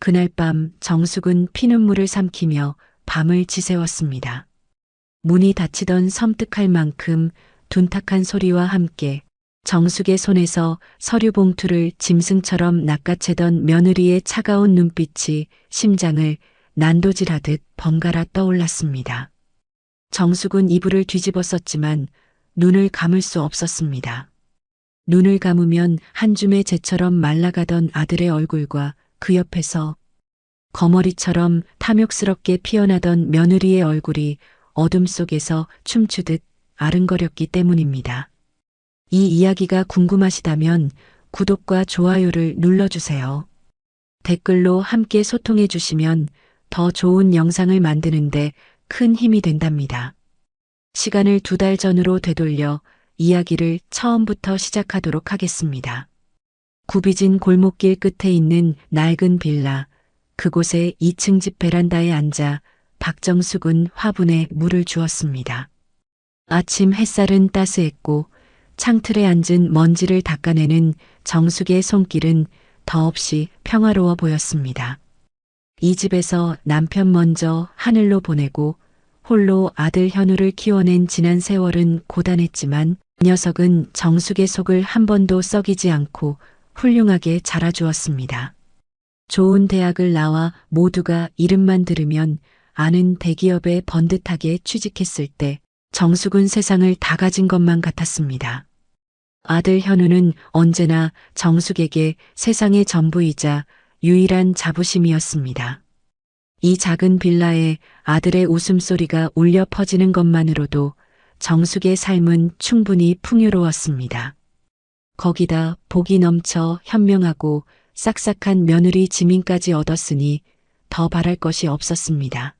그날 밤 정숙은 피눈물을 삼키며 밤을 지새웠습니다. 문이 닫히던 섬뜩할 만큼 둔탁한 소리와 함께 정숙의 손에서 서류 봉투를 짐승처럼 낚아채던 며느리의 차가운 눈빛이 심장을 난도질하듯 번갈아 떠올랐습니다. 정숙은 이불을 뒤집어 썼지만 눈을 감을 수 없었습니다. 눈을 감으면 한 줌의 재처럼 말라가던 아들의 얼굴과 그 옆에서 거머리처럼 탐욕스럽게 피어나던 며느리의 얼굴이 어둠 속에서 춤추듯 아른거렸기 때문입니다. 이 이야기가 궁금하시다면 구독과 좋아요를 눌러주세요. 댓글로 함께 소통해 주시면 더 좋은 영상을 만드는데 큰 힘이 된답니다. 시간을 2달 전으로 되돌려 이야기를 처음부터 시작하도록 하겠습니다. 굽이진 골목길 끝에 있는 낡은 빌라, 그곳의 2층 집 베란다에 앉아 박정숙은 화분에 물을 주었습니다. 아침 햇살은 따스했고 창틀에 앉은 먼지를 닦아내는 정숙의 손길은 더없이 평화로워 보였습니다. 이 집에서 남편 먼저 하늘로 보내고 홀로 아들 현우를 키워낸 지난 세월은 고단했지만 녀석은 정숙의 속을 한 번도 썩이지 않고 훌륭하게 자라주었습니다. 좋은 대학을 나와 모두가 이름만 들으면 아는 대기업에 번듯하게 취직했을 때 정숙은 세상을 다 가진 것만 같았습니다. 아들 현우는 언제나 정숙에게 세상의 전부이자 유일한 자부심이었습니다. 이 작은 빌라에 아들의 웃음소리가 울려 퍼지는 것만으로도 정숙의 삶은 충분히 풍요로웠습니다. 거기다 복이 넘쳐 현명하고 싹싹한 며느리 지민까지 얻었으니 더 바랄 것이 없었습니다.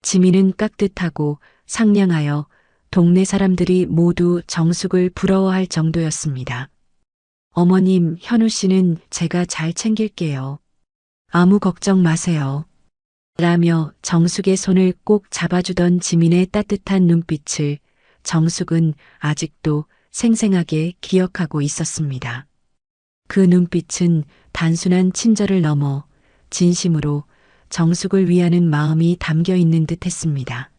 지민은 깍듯하고 상냥하여 동네 사람들이 모두 정숙을 부러워할 정도였습니다. 어머님, 현우 씨는 제가 잘 챙길게요. 아무 걱정 마세요. 라며 정숙의 손을 꼭 잡아주던 지민의 따뜻한 눈빛을 정숙은 아직도 생생하게 기억하고 있었습니다. 그 눈빛은 단순한 친절을 넘어 진심으로 정숙을 위하는 마음이 담겨 있는 듯 했습니다.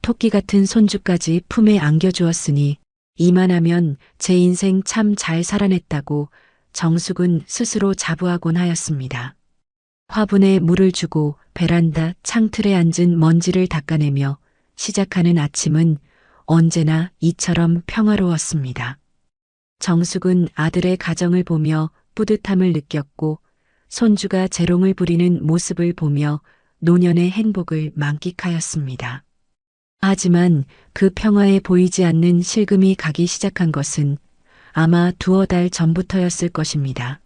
토끼 같은 손주까지 품에 안겨주었으니 이만하면 제 인생 참 잘 살아냈다고 정숙은 스스로 자부하곤 하였습니다. 화분에 물을 주고 베란다 창틀에 앉은 먼지를 닦아내며 시작하는 아침은 언제나 이처럼 평화로웠습니다. 정숙은 아들의 가정을 보며 뿌듯함을 느꼈고 손주가 재롱을 부리는 모습을 보며 노년의 행복을 만끽하였습니다. 하지만 그 평화에 보이지 않는 실금이 가기 시작한 것은 아마 2달 전부터였을 것입니다.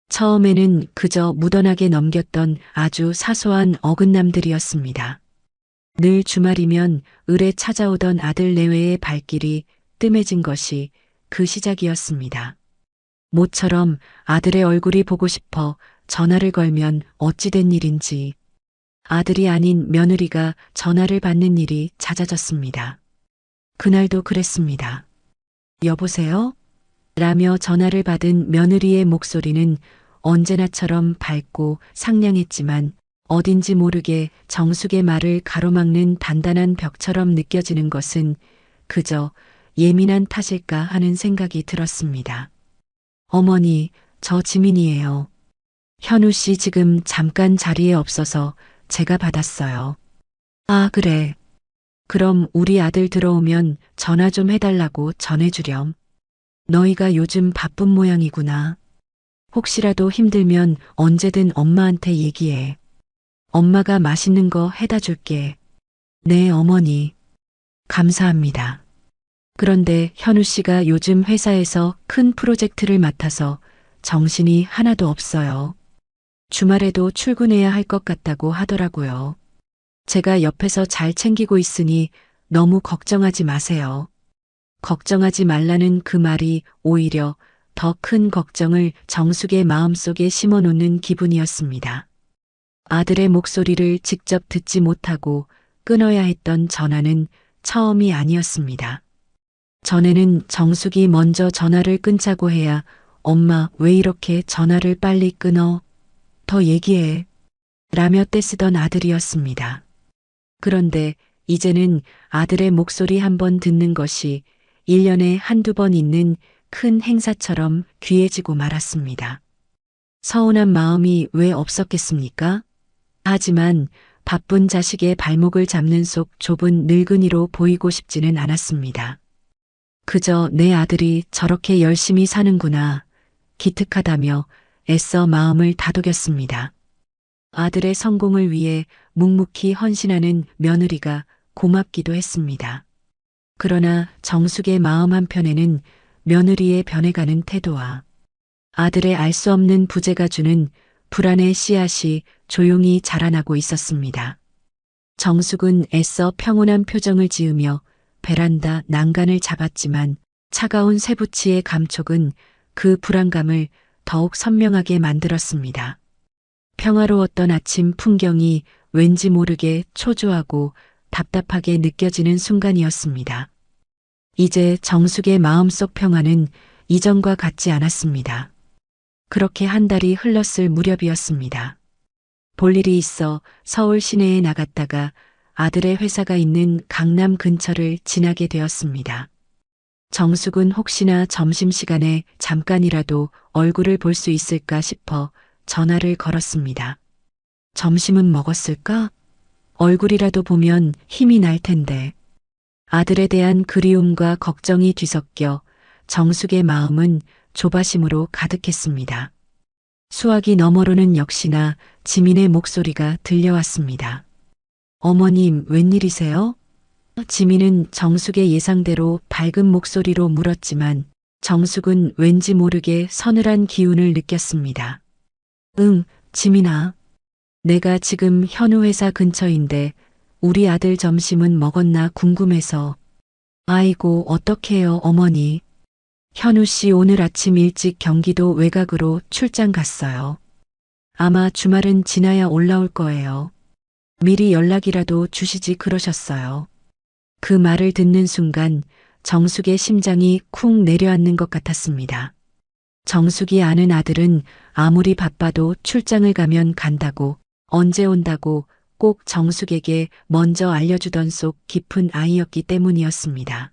처음에는 그저 무던하게 넘겼던 아주 사소한 어긋남들이었습니다. 늘 주말이면 을에 찾아오던 아들 내외의 발길이 뜸해진 것이 그 시작이었습니다. 모처럼 아들의 얼굴이 보고 싶어 전화를 걸면 어찌된 일인지 아들이 아닌 며느리가 전화를 받는 일이 잦아졌습니다. 그날도 그랬습니다. 여보세요? 라며 전화를 받은 며느리의 목소리는 언제나처럼 밝고 상냥했지만 어딘지 모르게 정숙의 말을 가로막는 단단한 벽처럼 느껴지는 것은 그저 예민한 탓일까 하는 생각이 들었습니다. 어머니, 저 지민이에요. 현우 씨 지금 잠깐 자리에 없어서 제가 받았어요. 아, 그래. 그럼 우리 아들 들어오면 전화 좀 해달라고 전해주렴. 너희가 요즘 바쁜 모양이구나. 혹시라도 힘들면 언제든 엄마한테 얘기해. 엄마가 맛있는 거 해다 줄게. 네, 어머니. 감사합니다. 그런데 현우 씨가 요즘 회사에서 큰 프로젝트를 맡아서 정신이 하나도 없어요. 주말에도 출근해야 할 것 같다고 하더라고요. 제가 옆에서 잘 챙기고 있으니 너무 걱정하지 마세요. 걱정하지 말라는 그 말이 오히려 더 큰 걱정을 정숙의 마음속에 심어놓는 기분이었습니다. 아들의 목소리를 직접 듣지 못하고 끊어야 했던 전화는 처음이 아니었습니다. 전에는 정숙이 먼저 전화를 끊자고 해야 엄마 왜 이렇게 전화를 빨리 끊어? 더 얘기해. 라며 떼쓰던 아들이었습니다. 그런데 이제는 아들의 목소리 한 번 듣는 것이 1년에 한두 번 있는 큰 행사처럼 귀해지고 말았습니다. 서운한 마음이 왜 없었겠습니까? 하지만 바쁜 자식의 발목을 잡는 속 좁은 늙은이로 보이고 싶지는 않았습니다. 그저 내 아들이 저렇게 열심히 사는구나, 기특하다며 애써 마음을 다독였습니다. 아들의 성공을 위해 묵묵히 헌신하는 며느리가 고맙기도 했습니다. 그러나 정숙의 마음 한편에는 며느리의 변해가는 태도와 아들의 알 수 없는 부재가 주는 불안의 씨앗이 조용히 자라나고 있었습니다. 정숙은 애써 평온한 표정을 지으며 베란다 난간을 잡았지만 차가운 쇠붙이의 감촉은 그 불안감을 더욱 선명하게 만들었습니다. 평화로웠던 아침 풍경이 왠지 모르게 초조하고 답답하게 느껴지는 순간이었습니다. 이제 정숙의 마음속 평화는 이전과 같지 않았습니다. 그렇게 한 달이 흘렀을 무렵이었습니다. 볼일이 있어 서울 시내에 나갔다가 아들의 회사가 있는 강남 근처를 지나게 되었습니다. 정숙은 혹시나 점심시간에 잠깐이라도 얼굴을 볼 수 있을까 싶어 전화를 걸었습니다. 점심은 먹었을까? 얼굴이라도 보면 힘이 날 텐데. 아들에 대한 그리움과 걱정이 뒤섞여 정숙의 마음은 조바심으로 가득했습니다. 수화기 너머로는 역시나 지민의 목소리가 들려왔습니다. 어머님, 웬일이세요? 지민은 정숙의 예상대로 밝은 목소리로 물었지만 정숙은 왠지 모르게 서늘한 기운을 느꼈습니다. 응, 지민아. 내가 지금 현우 회사 근처인데 우리 아들 점심은 먹었나 궁금해서. 아이고, 어떡해요, 어머니. 현우 씨 오늘 아침 일찍 경기도 외곽으로 출장 갔어요. 아마 주말은 지나야 올라올 거예요. 미리 연락이라도 주시지 그러셨어요. 그 말을 듣는 순간 정숙의 심장이 쿵 내려앉는 것 같았습니다. 정숙이 아는 아들은 아무리 바빠도 출장을 가면 간다고, 언제 온다고 꼭 정숙에게 먼저 알려주던 속 깊은 아이였기 때문이었습니다.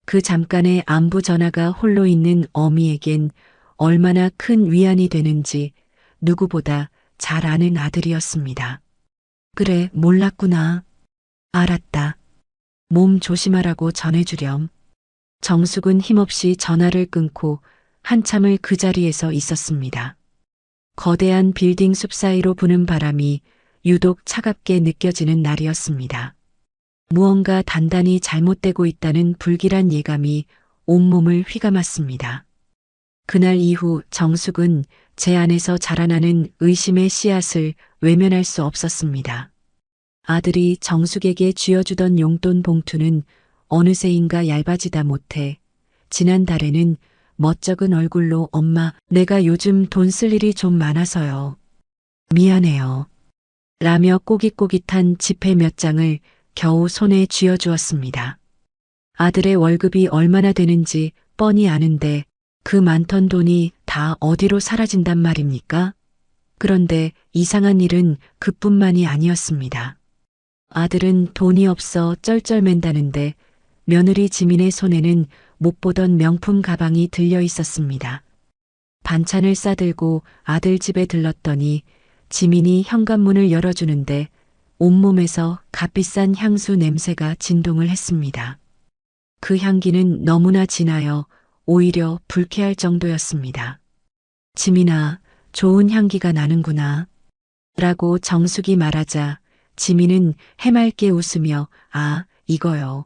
그 잠깐의 안부 전화가 홀로 있는 어미에겐 얼마나 큰 위안이 되는지 누구보다 잘 아는 아들이었습니다. 그래, 몰랐구나. 알았다. 몸 조심하라고 전해주렴. 정숙은 힘없이 전화를 끊고 한참을 그 자리에서 있었습니다. 거대한 빌딩 숲 사이로 부는 바람이 유독 차갑게 느껴지는 날이었습니다. 무언가 단단히 잘못되고 있다는 불길한 예감이 온몸을 휘감았습니다. 그날 이후 정숙은 제 안에서 자라나는 의심의 씨앗을 외면할 수 없었습니다. 아들이 정숙에게 쥐어주던 용돈 봉투는 어느새인가 얇아지다 못해 지난달에는 멋쩍은 얼굴로 엄마, 내가 요즘 돈 쓸 일이 좀 많아서요. 미안해요. 라며 꼬깃꼬깃한 지폐 몇 장을 겨우 손에 쥐어주었습니다. 아들의 월급이 얼마나 되는지 뻔히 아는데 그 많던 돈이 다 어디로 사라진단 말입니까? 그런데 이상한 일은 그뿐만이 아니었습니다. 아들은 돈이 없어 쩔쩔맨다는데 며느리 지민의 손에는 못 보던 명품 가방이 들려 있었습니다. 반찬을 싸들고 아들 집에 들렀더니 지민이 현관문을 열어주는데 온몸에서 값비싼 향수 냄새가 진동을 했습니다. 그 향기는 너무나 진하여 오히려 불쾌할 정도였습니다. 지민아, 좋은 향기가 나는구나. 라고 정숙이 말하자 지민은 해맑게 웃으며 아, 이거요.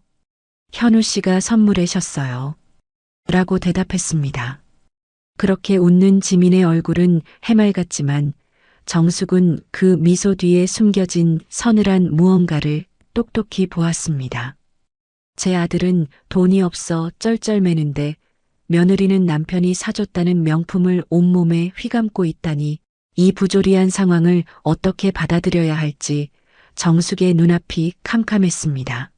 현우 씨가 선물해셨어요. 라고 대답했습니다. 그렇게 웃는 지민의 얼굴은 해맑았지만 정숙은 그 미소 뒤에 숨겨진 서늘한 무언가를 똑똑히 보았습니다. 제 아들은 돈이 없어 쩔쩔매는데 며느리는 남편이 사줬다는 명품을 온몸에 휘감고 있다니 이 부조리한 상황을 어떻게 받아들여야 할지 정숙의 눈앞이 캄캄했습니다.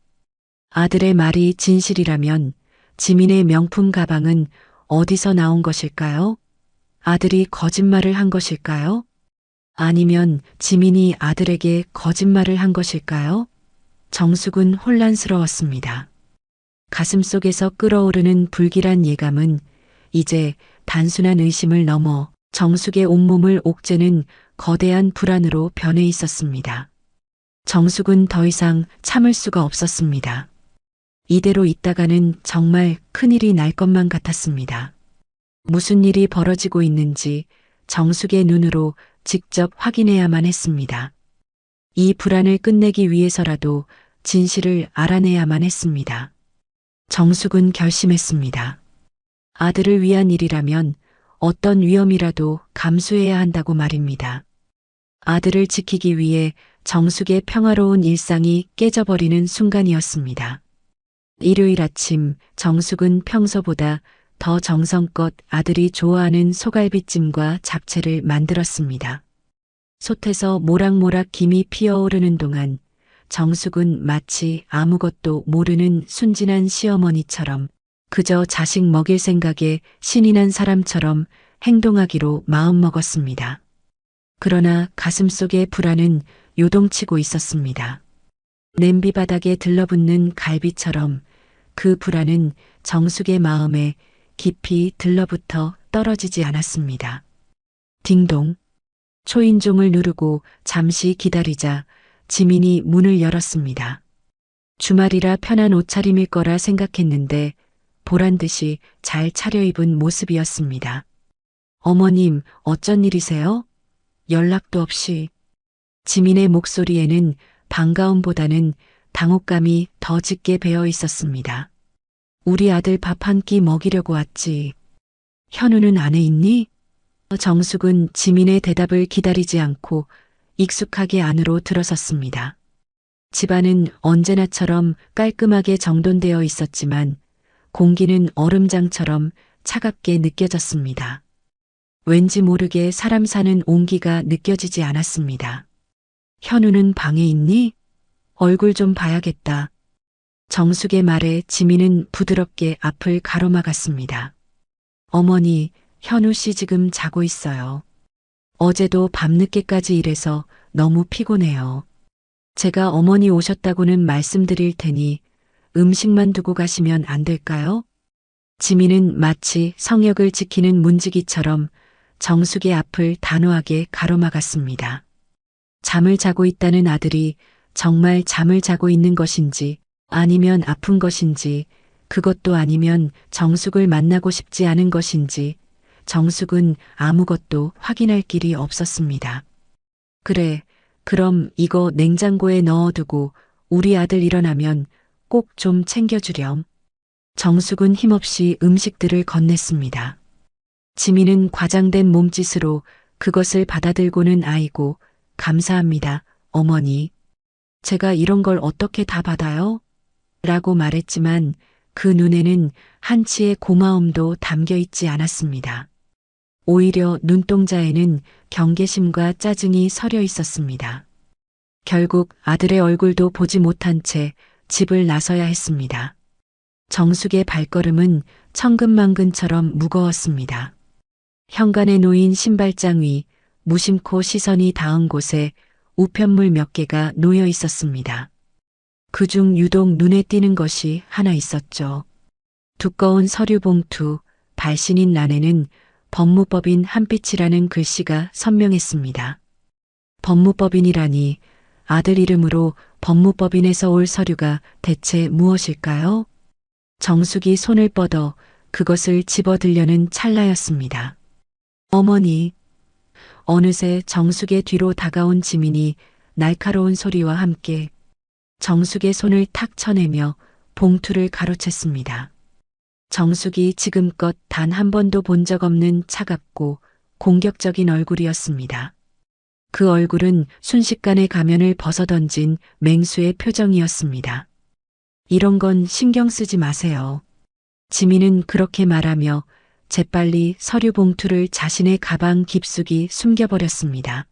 아들의 말이 진실이라면 지민의 명품 가방은 어디서 나온 것일까요? 아들이 거짓말을 한 것일까요? 아니면 지민이 아들에게 거짓말을 한 것일까요? 정숙은 혼란스러웠습니다. 가슴속에서 끓어오르는 불길한 예감은 이제 단순한 의심을 넘어 정숙의 온몸을 옥죄는 거대한 불안으로 변해 있었습니다. 정숙은 더 이상 참을 수가 없었습니다. 이대로 있다가는 정말 큰일이 날 것만 같았습니다. 무슨 일이 벌어지고 있는지 정숙의 눈으로 직접 확인해야만 했습니다. 이 불안을 끝내기 위해서라도 진실을 알아내야만 했습니다. 정숙은 결심했습니다. 아들을 위한 일이라면 어떤 위험이라도 감수해야 한다고 말입니다. 아들을 지키기 위해 정숙의 평화로운 일상이 깨져버리는 순간이었습니다. 일요일 아침 정숙은 평소보다 더 정성껏 아들이 좋아하는 소갈비찜과 잡채를 만들었습니다. 솥에서 모락모락 김이 피어오르는 동안 정숙은 마치 아무것도 모르는 순진한 시어머니처럼 그저 자식 먹일 생각에 신이 난 사람처럼 행동하기로 마음먹었습니다. 그러나 가슴속의 불안은 요동치고 있었습니다. 냄비 바닥에 들러붙는 갈비처럼 그 불안은 정숙의 마음에 깊이 들러붙어 떨어지지 않았습니다. 딩동. 초인종을 누르고 잠시 기다리자 지민이 문을 열었습니다. 주말이라 편한 옷차림일 거라 생각했는데 보란 듯이 잘 차려입은 모습이었습니다. 어머님, 어쩐 일이세요? 연락도 없이. 지민의 목소리에는 반가움보다는 당혹감이 더 짙게 배어 있었습니다. 우리 아들 밥 한 끼 먹이려고 왔지. 현우는 안에 있니? 정숙은 지민의 대답을 기다리지 않고 익숙하게 안으로 들어섰습니다. 집안은 언제나처럼 깔끔하게 정돈되어 있었지만 공기는 얼음장처럼 차갑게 느껴졌습니다. 왠지 모르게 사람 사는 온기가 느껴지지 않았습니다. 현우는 방에 있니? 얼굴 좀 봐야겠다. 정숙의 말에 지민은 부드럽게 앞을 가로막았습니다. 어머니, 현우 씨 지금 자고 있어요. 어제도 밤늦게까지 일해서 너무 피곤해요. 제가 어머니 오셨다고는 말씀드릴 테니 음식만 두고 가시면 안 될까요? 지민은 마치 성역을 지키는 문지기처럼 정숙의 앞을 단호하게 가로막았습니다. 잠을 자고 있다는 아들이 정말 잠을 자고 있는 것인지 아니면 아픈 것인지 그것도 아니면 정숙을 만나고 싶지 않은 것인지 정숙은 아무것도 확인할 길이 없었습니다. 그래, 그럼 이거 냉장고에 넣어두고 우리 아들 일어나면 꼭 좀 챙겨주렴. 정숙은 힘없이 음식들을 건넸습니다. 지민은 과장된 몸짓으로 그것을 받아들고는 아이고, 감사합니다, 어머니. 제가 이런 걸 어떻게 다 받아요? 라고 말했지만 그 눈에는 한치의 고마움도 담겨 있지 않았습니다. 오히려 눈동자에는 경계심과 짜증이 서려 있었습니다. 결국 아들의 얼굴도 보지 못한 채 집을 나서야 했습니다. 정숙의 발걸음은 천근만근처럼 무거웠습니다. 현관에 놓인 신발장 위 무심코 시선이 닿은 곳에 우편물 몇 개가 놓여 있었습니다. 그중 유독 눈에 띄는 것이 하나 있었죠. 두꺼운 서류 봉투, 발신인 란에는 법무법인 한빛이라는 글씨가 선명했습니다. 법무법인이라니 아들 이름으로 법무법인에서 올 서류가 대체 무엇일까요? 정숙이 손을 뻗어 그것을 집어들려는 찰나였습니다. 어머니. 어느새 정숙의 뒤로 다가온 지민이 날카로운 소리와 함께 정숙의 손을 탁 쳐내며 봉투를 가로챘습니다. 정숙이 지금껏 단 한 번도 본 적 없는 차갑고 공격적인 얼굴이었습니다. 그 얼굴은 순식간에 가면을 벗어던진 맹수의 표정이었습니다. 이런 건 신경 쓰지 마세요. 지민은 그렇게 말하며 재빨리 서류 봉투를 자신의 가방 깊숙이 숨겨버렸습니다.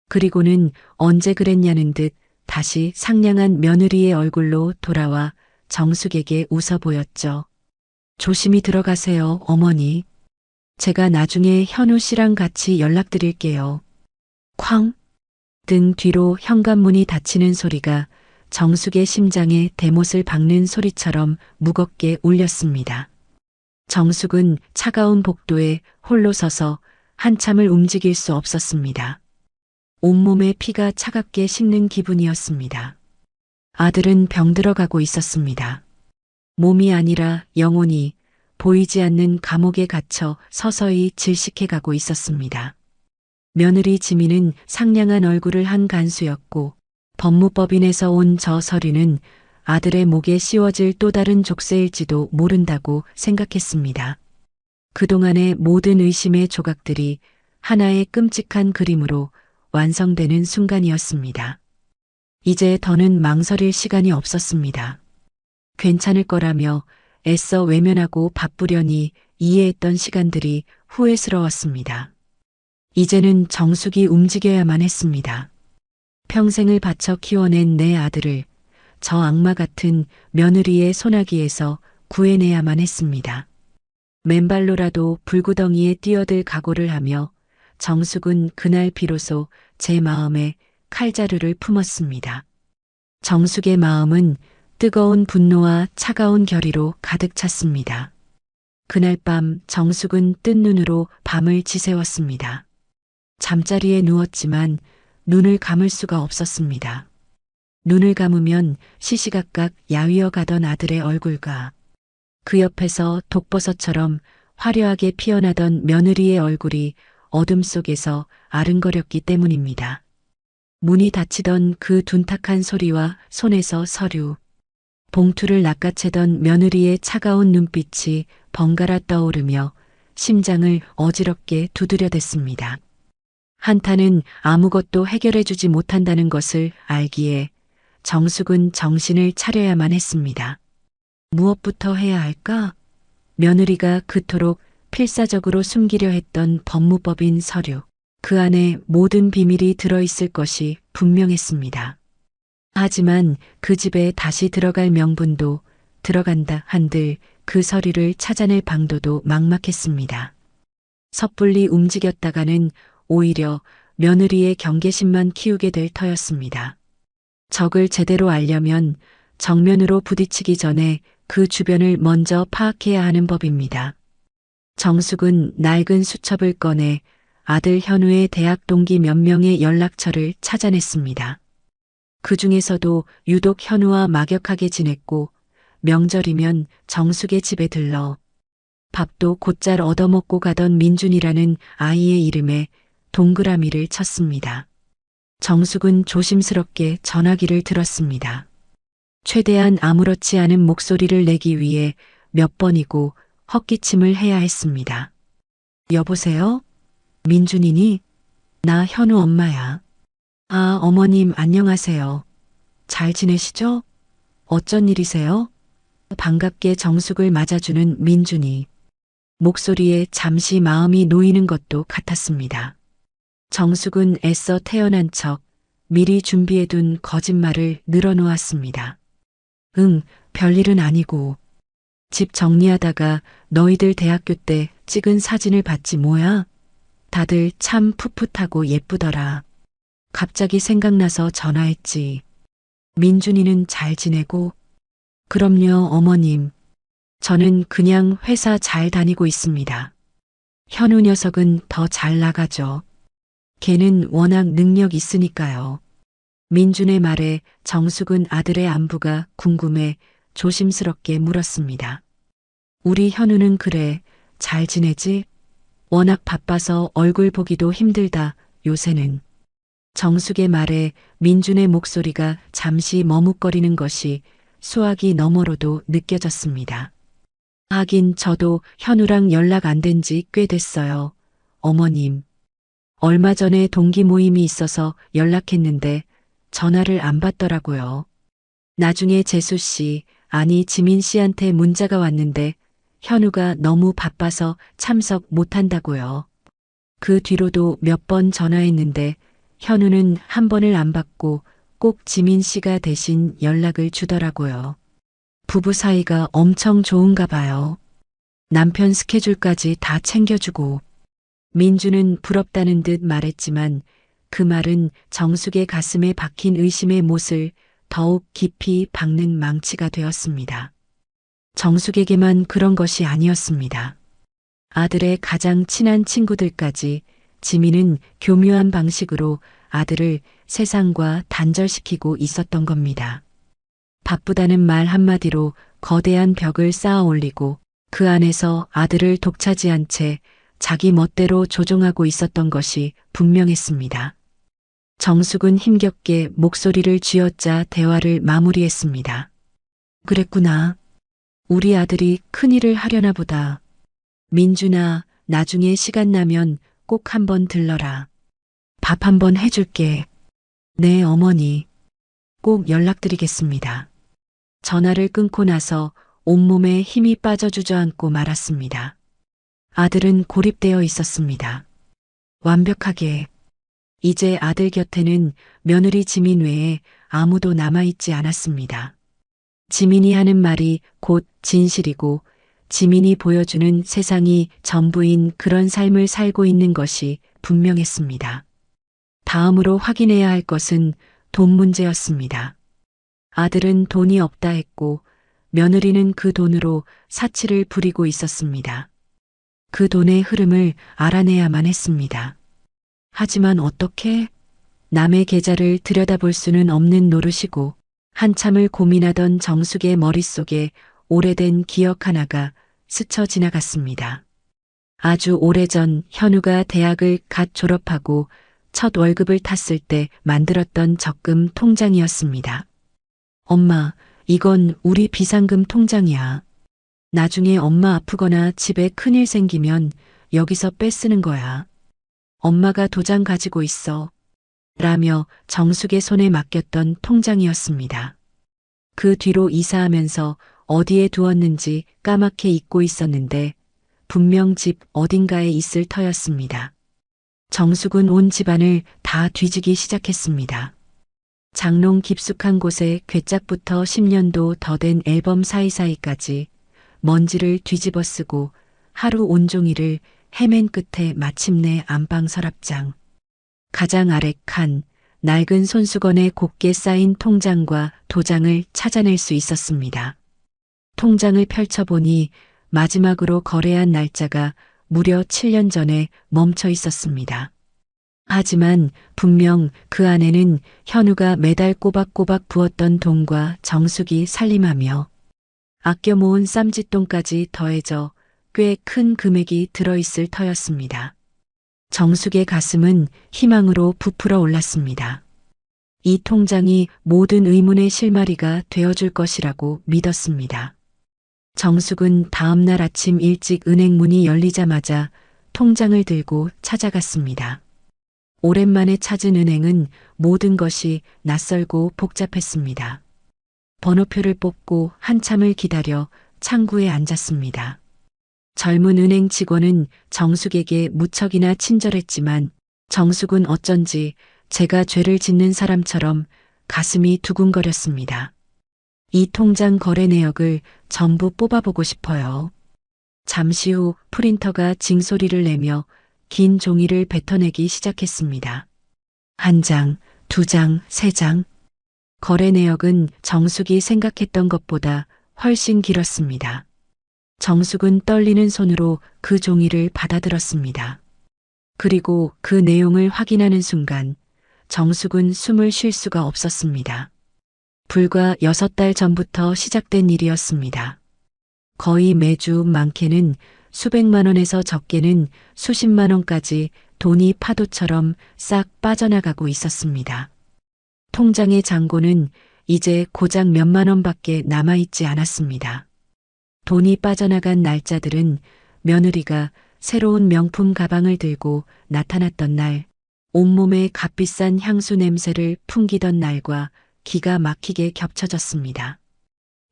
그리고는 언제 그랬냐는 듯 다시 상냥한 며느리의 얼굴로 돌아와 정숙에게 웃어 보였죠. 조심히 들어가세요, 어머니. 제가 나중에 현우 씨랑 같이 연락드릴게요. 쾅! 등 뒤로 현관문이 닫히는 소리가 정숙의 심장에 대못을 박는 소리처럼 무겁게 울렸습니다. 정숙은 차가운 복도에 홀로 서서 한참을 움직일 수 없었습니다. 온몸에 피가 차갑게 식는 기분이었습니다. 아들은 병들어가고 있었습니다. 몸이 아니라 영혼이 보이지 않는 감옥에 갇혀 서서히 질식해가고 있었습니다. 며느리 지민은 상냥한 얼굴을 한 간수였고 법무법인에서 온 저 서류는 아들의 목에 씌워질 또 다른 족쇄일지도 모른다고 생각했습니다. 그동안의 모든 의심의 조각들이 하나의 끔찍한 그림으로 완성되는 순간이었습니다. 이제 더는 망설일 시간이 없었습니다. 괜찮을 거라며 애써 외면하고 바쁘려니 이해했던 시간들이 후회스러웠습니다. 이제는 정숙이 움직여야만 했습니다. 평생을 바쳐 키워낸 내 아들을 저 악마 같은 며느리의 소나기에서 구해내야만 했습니다. 맨발로라도 불구덩이에 뛰어들 각오를 하며 정숙은 그날 비로소 제 마음에 칼자루를 품었습니다. 정숙의 마음은 뜨거운 분노와 차가운 결의로 가득 찼습니다. 그날 밤 정숙은 뜬 눈으로 밤을 지새웠습니다. 잠자리에 누웠지만 눈을 감을 수가 없었습니다. 눈을 감으면 시시각각 야위어 가던 아들의 얼굴과 그 옆에서 독버섯처럼 화려하게 피어나던 며느리의 얼굴이 어둠 속에서 아른거렸기 때문입니다. 문이 닫히던 그 둔탁한 소리와 손에서 서류, 봉투를 낚아채던 며느리의 차가운 눈빛이 번갈아 떠오르며 심장을 어지럽게 두드려댔습니다. 한탄은 아무것도 해결해주지 못한다는 것을 알기에 정숙은 정신을 차려야만 했습니다. 무엇부터 해야 할까? 며느리가 그토록 필사적으로 숨기려 했던 법무법인 서류. 그 안에 모든 비밀이 들어있을 것이 분명했습니다. 하지만 그 집에 다시 들어갈 명분도 들어간다 한들 그 서류를 찾아낼 방도도 막막했습니다. 섣불리 움직였다가는 오히려 며느리의 경계심만 키우게 될 터였습니다. 적을 제대로 알려면 정면으로 부딪히기 전에 그 주변을 먼저 파악해야 하는 법입니다. 정숙은 낡은 수첩을 꺼내 아들 현우의 대학 동기 몇 명의 연락처를 찾아냈습니다. 그 중에서도 유독 현우와 막역하게 지냈고 명절이면 정숙의 집에 들러 밥도 곧잘 얻어먹고 가던 민준이라는 아이의 이름에 동그라미를 쳤습니다. 정숙은 조심스럽게 전화기를 들었습니다. 최대한 아무렇지 않은 목소리를 내기 위해 몇 번이고 헛기침을 해야 했습니다. 여보세요? 민준이니? 나 현우 엄마야. 아, 어머님 안녕하세요. 잘 지내시죠? 어쩐 일이세요? 반갑게 정숙을 맞아주는 민준이. 목소리에 잠시 마음이 놓이는 것도 같았습니다. 정숙은 애써 태어난 척 미리 준비해둔 거짓말을 늘어놓았습니다. 응, 별일은 아니고. 집 정리하다가 너희들 대학교 때 찍은 사진을 봤지 뭐야? 다들 참 풋풋하고 예쁘더라. 갑자기 생각나서 전화했지. 민준이는 잘 지내고? 그럼요, 어머님. 저는 그냥 회사 잘 다니고 있습니다. 현우 녀석은 더 잘 나가죠. 걔는 워낙 능력 있으니까요. 민준의 말에 정숙은 아들의 안부가 궁금해 조심스럽게 물었습니다. 우리 현우는 그래, 잘 지내지? 워낙 바빠서 얼굴 보기도 힘들다, 요새는. 정숙의 말에 민준의 목소리가 잠시 머뭇거리는 것이 수화기 너머로도 느껴졌습니다. 하긴 저도 현우랑 연락 안 된 지 꽤 됐어요. 어머님. 얼마 전에 동기 모임이 있어서 연락했는데 전화를 안 받더라고요. 나중에 재수 씨, 아니 지민 씨한테 문자가 왔는데 현우가 너무 바빠서 참석 못한다고요. 그 뒤로도 몇 번 전화했는데 현우는 한 번을 안 받고 꼭 지민 씨가 대신 연락을 주더라고요. 부부 사이가 엄청 좋은가 봐요. 남편 스케줄까지 다 챙겨주고. 민주는 부럽다는 듯 말했지만 그 말은 정숙의 가슴에 박힌 의심의 못을 더욱 깊이 박는 망치가 되었습니다. 정숙에게만 그런 것이 아니었습니다. 아들의 가장 친한 친구들까지 지민은 교묘한 방식으로 아들을 세상과 단절시키고 있었던 겁니다. 바쁘다는 말 한마디로 거대한 벽을 쌓아 올리고 그 안에서 아들을 독차지한 채 자기 멋대로 조종하고 있었던 것이 분명했습니다. 정숙은 힘겹게 목소리를 쥐어짜 대화를 마무리했습니다. 그랬구나. 우리 아들이 큰일을 하려나 보다. 민준아, 나중에 시간 나면 꼭 한번 들러라. 밥 한번 해줄게. 네, 어머니. 꼭 연락드리겠습니다. 전화를 끊고 나서 온몸에 힘이 빠져 주저앉고 말았습니다. 아들은 고립되어 있었습니다. 완벽하게. 이제 아들 곁에는 며느리 지민 외에 아무도 남아있지 않았습니다. 지민이 하는 말이 곧 진실이고 지민이 보여주는 세상이 전부인 그런 삶을 살고 있는 것이 분명했습니다. 다음으로 확인해야 할 것은 돈 문제였습니다. 아들은 돈이 없다 했고 며느리는 그 돈으로 사치를 부리고 있었습니다. 그 돈의 흐름을 알아내야만 했습니다. 하지만 어떻게? 남의 계좌를 들여다볼 수는 없는 노릇이고 한참을 고민하던 정숙의 머릿속에 오래된 기억 하나가 스쳐 지나갔습니다. 아주 오래전 현우가 대학을 갓 졸업하고 첫 월급을 탔을 때 만들었던 적금 통장이었습니다. 엄마, 이건 우리 비상금 통장이야. 나중에 엄마 아프거나 집에 큰일 생기면 여기서 빼쓰는 거야. 엄마가 도장 가지고 있어. 라며 정숙의 손에 맡겼던 통장이었습니다. 그 뒤로 이사하면서 어디에 두었는지 까맣게 잊고 있었는데 분명 집 어딘가에 있을 터였습니다. 정숙은 온 집안을 다 뒤지기 시작했습니다. 장롱 깊숙한 곳에 괴짝부터 10년도 더 된 앨범 사이사이까지 먼지를 뒤집어 쓰고 하루 온종일을 헤맨 끝에 마침내 안방 서랍장. 가장 아래 칸, 낡은 손수건에 곱게 쌓인 통장과 도장을 찾아낼 수 있었습니다. 통장을 펼쳐보니 마지막으로 거래한 날짜가 무려 7년 전에 멈춰 있었습니다. 하지만 분명 그 안에는 현우가 매달 꼬박꼬박 부었던 돈과 정숙이 살림하며 아껴 모은 쌈짓돈까지 더해져 꽤 큰 금액이 들어있을 터였습니다. 정숙의 가슴은 희망으로 부풀어 올랐습니다. 이 통장이 모든 의문의 실마리가 되어줄 것이라고 믿었습니다. 정숙은 다음날 아침 일찍 은행 문이 열리자마자 통장을 들고 찾아갔습니다. 오랜만에 찾은 은행은 모든 것이 낯설고 복잡했습니다. 번호표를 뽑고 한참을 기다려 창구에 앉았습니다. 젊은 은행 직원은 정숙에게 무척이나 친절했지만 정숙은 어쩐지 제가 죄를 짓는 사람처럼 가슴이 두근거렸습니다. 이 통장 거래 내역을 전부 뽑아보고 싶어요. 잠시 후 프린터가 징소리를 내며 긴 종이를 뱉어내기 시작했습니다. 한 장, 두 장, 세 장. 거래 내역은 정숙이 생각했던 것보다 훨씬 길었습니다. 정숙은 떨리는 손으로 그 종이를 받아들었습니다. 그리고 그 내용을 확인하는 순간 정숙은 숨을 쉴 수가 없었습니다. 불과 6달 전부터 시작된 일이었습니다. 거의 매주 많게는 수백만 원에서 적게는 수십만 원까지 돈이 파도처럼 싹 빠져나가고 있었습니다. 통장의 잔고는 이제 고작 몇만 원밖에 남아있지 않았습니다. 돈이 빠져나간 날짜들은 며느리가 새로운 명품 가방을 들고 나타났던 날, 온몸에 값비싼 향수 냄새를 풍기던 날과 기가 막히게 겹쳐졌습니다.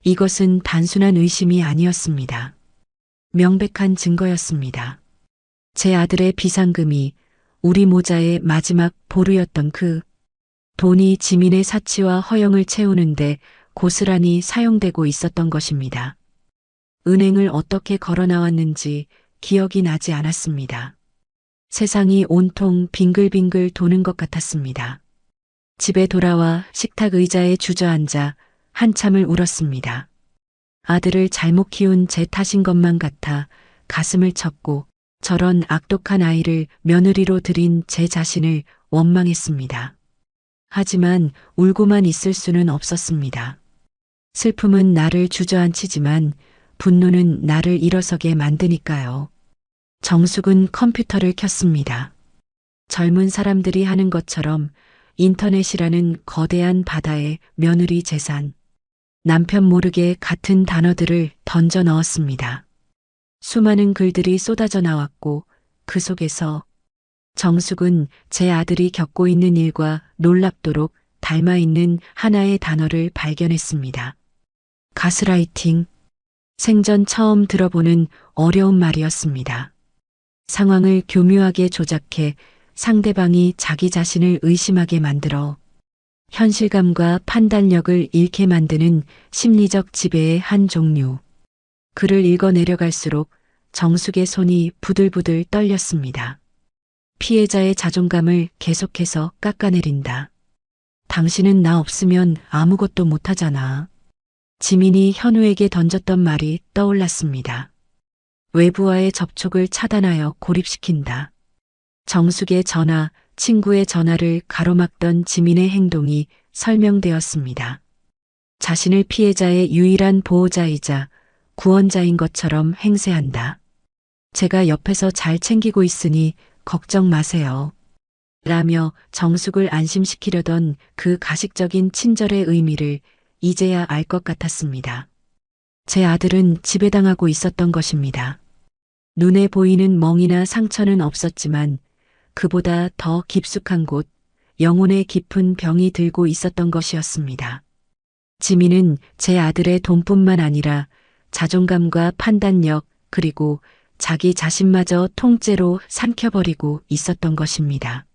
이것은 단순한 의심이 아니었습니다. 명백한 증거였습니다. 제 아들의 비상금이 우리 모자의 마지막 보루였던 그 돈이 지민의 사치와 허영을 채우는데 고스란히 사용되고 있었던 것입니다. 은행을 어떻게 걸어 나왔는지 기억이 나지 않았습니다. 세상이 온통 빙글빙글 도는 것 같았습니다. 집에 돌아와 식탁 의자에 주저앉아 한참을 울었습니다. 아들을 잘못 키운 제 탓인 것만 같아 가슴을 쳤고 저런 악독한 아이를 며느리로 들인 제 자신을 원망했습니다. 하지만 울고만 있을 수는 없었습니다. 슬픔은 나를 주저앉히지만 분노는 나를 일어서게 만드니까요. 정숙은 컴퓨터를 켰습니다. 젊은 사람들이 하는 것처럼 인터넷이라는 거대한 바다에 며느리 재산, 남편 모르게 같은 단어들을 던져 넣었습니다. 수많은 글들이 쏟아져 나왔고 그 속에서 정숙은 제 아들이 겪고 있는 일과 놀랍도록 닮아 있는 하나의 단어를 발견했습니다. 가스라이팅. 생전 처음 들어보는 어려운 말이었습니다. 상황을 교묘하게 조작해 상대방이 자기 자신을 의심하게 만들어 현실감과 판단력을 잃게 만드는 심리적 지배의 한 종류. 글을 읽어 내려갈수록 정숙의 손이 부들부들 떨렸습니다. 피해자의 자존감을 계속해서 깎아내린다. 당신은 나 없으면 아무것도 못하잖아. 지민이 현우에게 던졌던 말이 떠올랐습니다. 외부와의 접촉을 차단하여 고립시킨다. 정숙의 전화, 친구의 전화를 가로막던 지민의 행동이 설명되었습니다. 자신을 피해자의 유일한 보호자이자 구원자인 것처럼 행세한다. 제가 옆에서 잘 챙기고 있으니 걱정 마세요. 라며 정숙을 안심시키려던 그 가식적인 친절의 의미를 이제야 알 것 같았습니다. 제 아들은 지배당하고 있었던 것입니다. 눈에 보이는 멍이나 상처는 없었지만 그보다 더 깊숙한 곳, 영혼의 깊은 병이 들고 있었던 것이었습니다. 지민은 제 아들의 돈뿐만 아니라 자존감과 판단력 그리고 자기 자신마저 통째로 삼켜버리고 있었던 것입니다.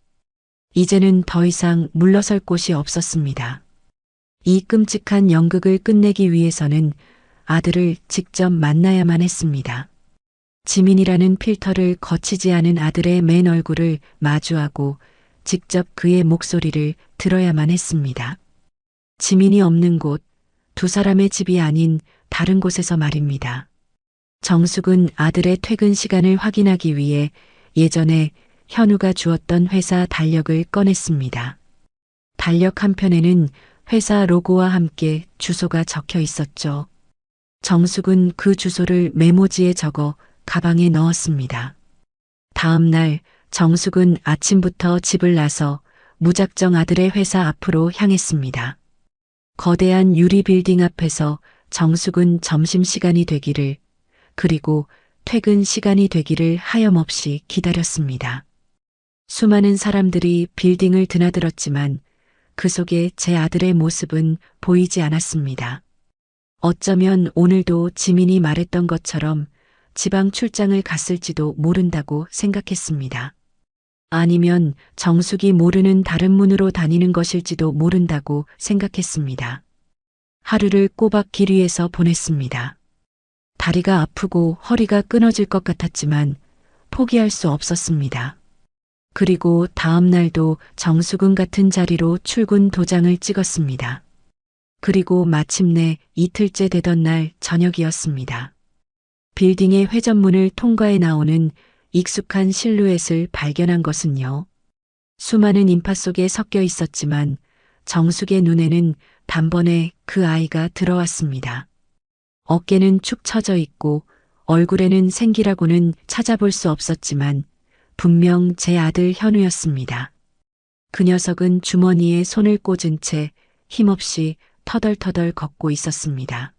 이제는 더 이상 물러설 곳이 없었습니다. 이 끔찍한 연극을 끝내기 위해서는 아들을 직접 만나야만 했습니다. 지민이라는 필터를 거치지 않은 아들의 맨 얼굴을 마주하고 직접 그의 목소리를 들어야만 했습니다. 지민이 없는 곳, 두 사람의 집이 아닌 다른 곳에서 말입니다. 정숙은 아들의 퇴근 시간을 확인하기 위해 예전에 현우가 주었던 회사 달력을 꺼냈습니다. 달력 한편에는 회사 로고와 함께 주소가 적혀 있었죠. 정숙은 그 주소를 메모지에 적어 가방에 넣었습니다. 다음 날 정숙은 아침부터 집을 나서 무작정 아들의 회사 앞으로 향했습니다. 거대한 유리 빌딩 앞에서 정숙은 점심시간이 되기를 그리고 퇴근 시간이 되기를 하염없이 기다렸습니다. 수많은 사람들이 빌딩을 드나들었지만 그 속에 제 아들의 모습은 보이지 않았습니다. 어쩌면 오늘도 지민이 말했던 것처럼 지방 출장을 갔을지도 모른다고 생각했습니다. 아니면 정숙이 모르는 다른 문으로 다니는 것일지도 모른다고 생각했습니다. 하루를 꼬박 길 위에서 보냈습니다. 다리가 아프고 허리가 끊어질 것 같았지만 포기할 수 없었습니다. 그리고 다음 날도 정숙은 같은 자리로 출근 도장을 찍었습니다. 그리고 마침내 이틀째 되던 날 저녁이었습니다. 빌딩의 회전문을 통과해 나오는 익숙한 실루엣을 발견한 것은요. 수많은 인파 속에 섞여 있었지만 정숙의 눈에는 단번에 그 아이가 들어왔습니다. 어깨는 축 처져 있고 얼굴에는 생기라고는 찾아볼 수 없었지만 분명 제 아들 현우였습니다. 그 녀석은 주머니에 손을 꽂은 채 힘없이 터덜터덜 걷고 있었습니다.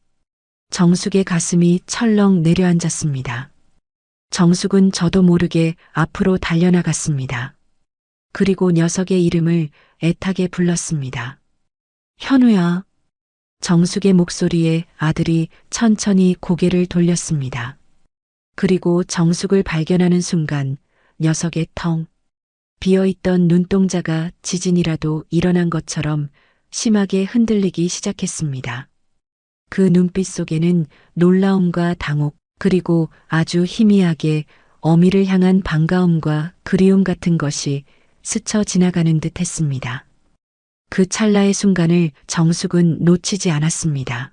정숙의 가슴이 철렁 내려앉았습니다. 정숙은 저도 모르게 앞으로 달려나갔습니다. 그리고 녀석의 이름을 애타게 불렀습니다. 현우야. 정숙의 목소리에 아들이 천천히 고개를 돌렸습니다. 그리고 정숙을 발견하는 순간 녀석의 텅 비어있던 눈동자가 지진이라도 일어난 것처럼 심하게 흔들리기 시작했습니다. 그 눈빛 속에는 놀라움과 당혹 그리고 아주 희미하게 어미를 향한 반가움과 그리움 같은 것이 스쳐 지나가는 듯 했습니다. 그 찰나의 순간을 정숙은 놓치지 않았습니다.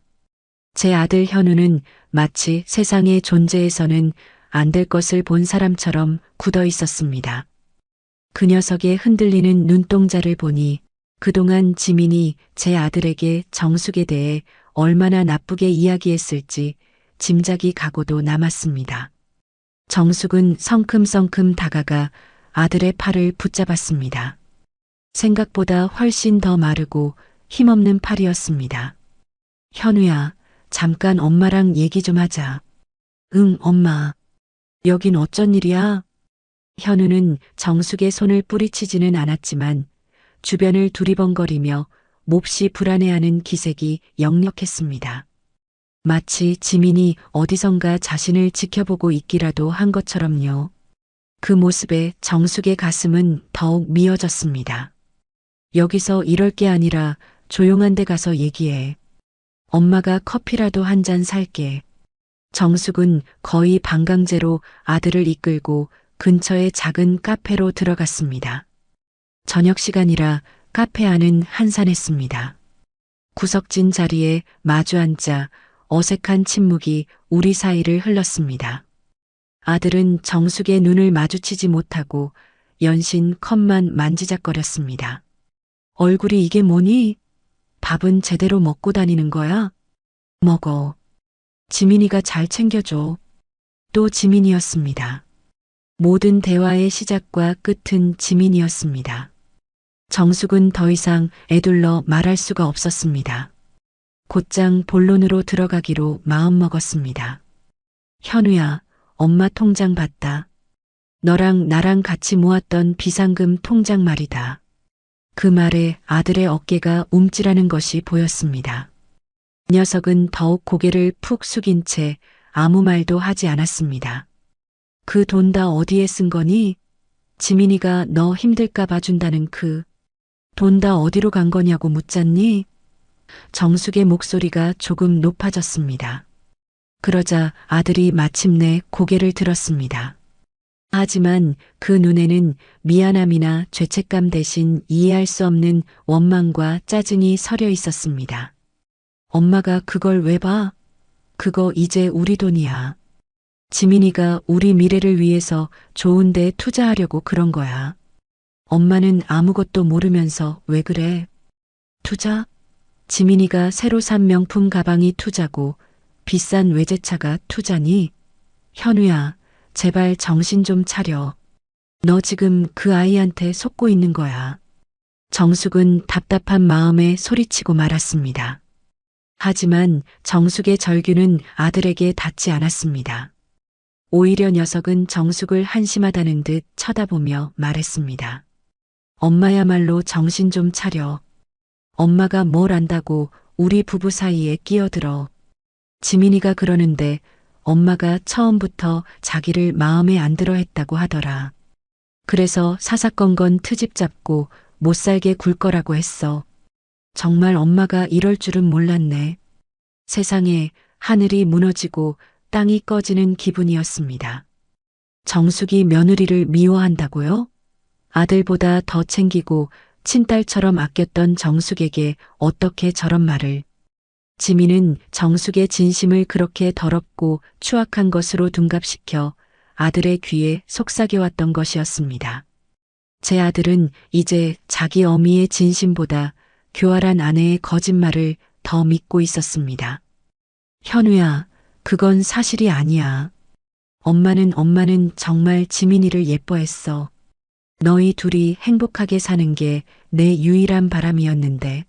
제 아들 현우는 마치 세상의 존재에서는 안 될 것을 본 사람처럼 굳어 있었습니다. 그 녀석의 흔들리는 눈동자를 보니 그동안 지민이 제 아들에게 정숙에 대해 얼마나 나쁘게 이야기했을지 짐작이 가고도 남았습니다. 정숙은 성큼성큼 다가가 아들의 팔을 붙잡았습니다. 생각보다 훨씬 더 마르고 힘없는 팔이었습니다. 현우야, 잠깐 엄마랑 얘기 좀 하자. 응, 엄마. 여긴 어쩐 일이야? 현우는 정숙의 손을 뿌리치지는 않았지만 주변을 두리번거리며 몹시 불안해하는 기색이 역력했습니다. 마치 지민이 어디선가 자신을 지켜보고 있기라도 한 것처럼요. 그 모습에 정숙의 가슴은 더욱 미어졌습니다. 여기서 이럴 게 아니라 조용한 데 가서 얘기해. 엄마가 커피라도 한 잔 살게. 정숙은 거의 반강제로 아들을 이끌고 근처의 작은 카페로 들어갔습니다. 저녁 시간이라 카페 안은 한산했습니다. 구석진 자리에 마주 앉아 어색한 침묵이 우리 사이를 흘렀습니다. 아들은 정숙의 눈을 마주치지 못하고 연신 컵만 만지작거렸습니다. 얼굴이 이게 뭐니? 밥은 제대로 먹고 다니는 거야? 먹어. 지민이가 잘 챙겨줘. 또 지민이었습니다. 모든 대화의 시작과 끝은 지민이었습니다. 정숙은 더 이상 애둘러 말할 수가 없었습니다. 곧장 본론으로 들어가기로 마음먹었습니다. 현우야, 엄마 통장 봤다. 너랑 나랑 같이 모았던 비상금 통장 말이다. 그 말에 아들의 어깨가 움찔하는 것이 보였습니다. 녀석은 더욱 고개를 푹 숙인 채 아무 말도 하지 않았습니다. 그 돈 다 어디에 쓴 거니? 지민이가 너 힘들까 봐 준다는 그 돈 다 어디로 간 거냐고 묻잖니? 정숙의 목소리가 조금 높아졌습니다. 그러자 아들이 마침내 고개를 들었습니다. 하지만 그 눈에는 미안함이나 죄책감 대신 이해할 수 없는 원망과 짜증이 서려 있었습니다. 엄마가 그걸 왜 봐? 그거 이제 우리 돈이야. 지민이가 우리 미래를 위해서 좋은 데 투자하려고 그런 거야. 엄마는 아무것도 모르면서 왜 그래? 투자? 지민이가 새로 산 명품 가방이 투자고 비싼 외제차가 투자니? 현우야, 제발 정신 좀 차려. 너 지금 그 아이한테 속고 있는 거야. 정숙은 답답한 마음에 소리치고 말았습니다. 하지만 정숙의 절규는 아들에게 닿지 않았습니다. 오히려 녀석은 정숙을 한심하다는 듯 쳐다보며 말했습니다. 엄마야말로 정신 좀 차려. 엄마가 뭘 안다고 우리 부부 사이에 끼어들어. 지민이가 그러는데 엄마가 처음부터 자기를 마음에 안 들어 했다고 하더라. 그래서 사사건건 트집 잡고 못 살게 굴 거라고 했어. 정말 엄마가 이럴 줄은 몰랐네. 세상에 하늘이 무너지고 땅이 꺼지는 기분이었습니다. 정숙이 며느리를 미워한다고요? 아들보다 더 챙기고 친딸처럼 아꼈던 정숙에게 어떻게 저런 말을. 지민은 정숙의 진심을 그렇게 더럽고 추악한 것으로 둔갑시켜 아들의 귀에 속삭여왔던 것이었습니다. 제 아들은 이제 자기 어미의 진심보다 교활한 아내의 거짓말을 더 믿고 있었습니다. 현우야, 그건 사실이 아니야. 엄마는 정말 지민이를 예뻐했어. 너희 둘이 행복하게 사는 게 내 유일한 바람이었는데.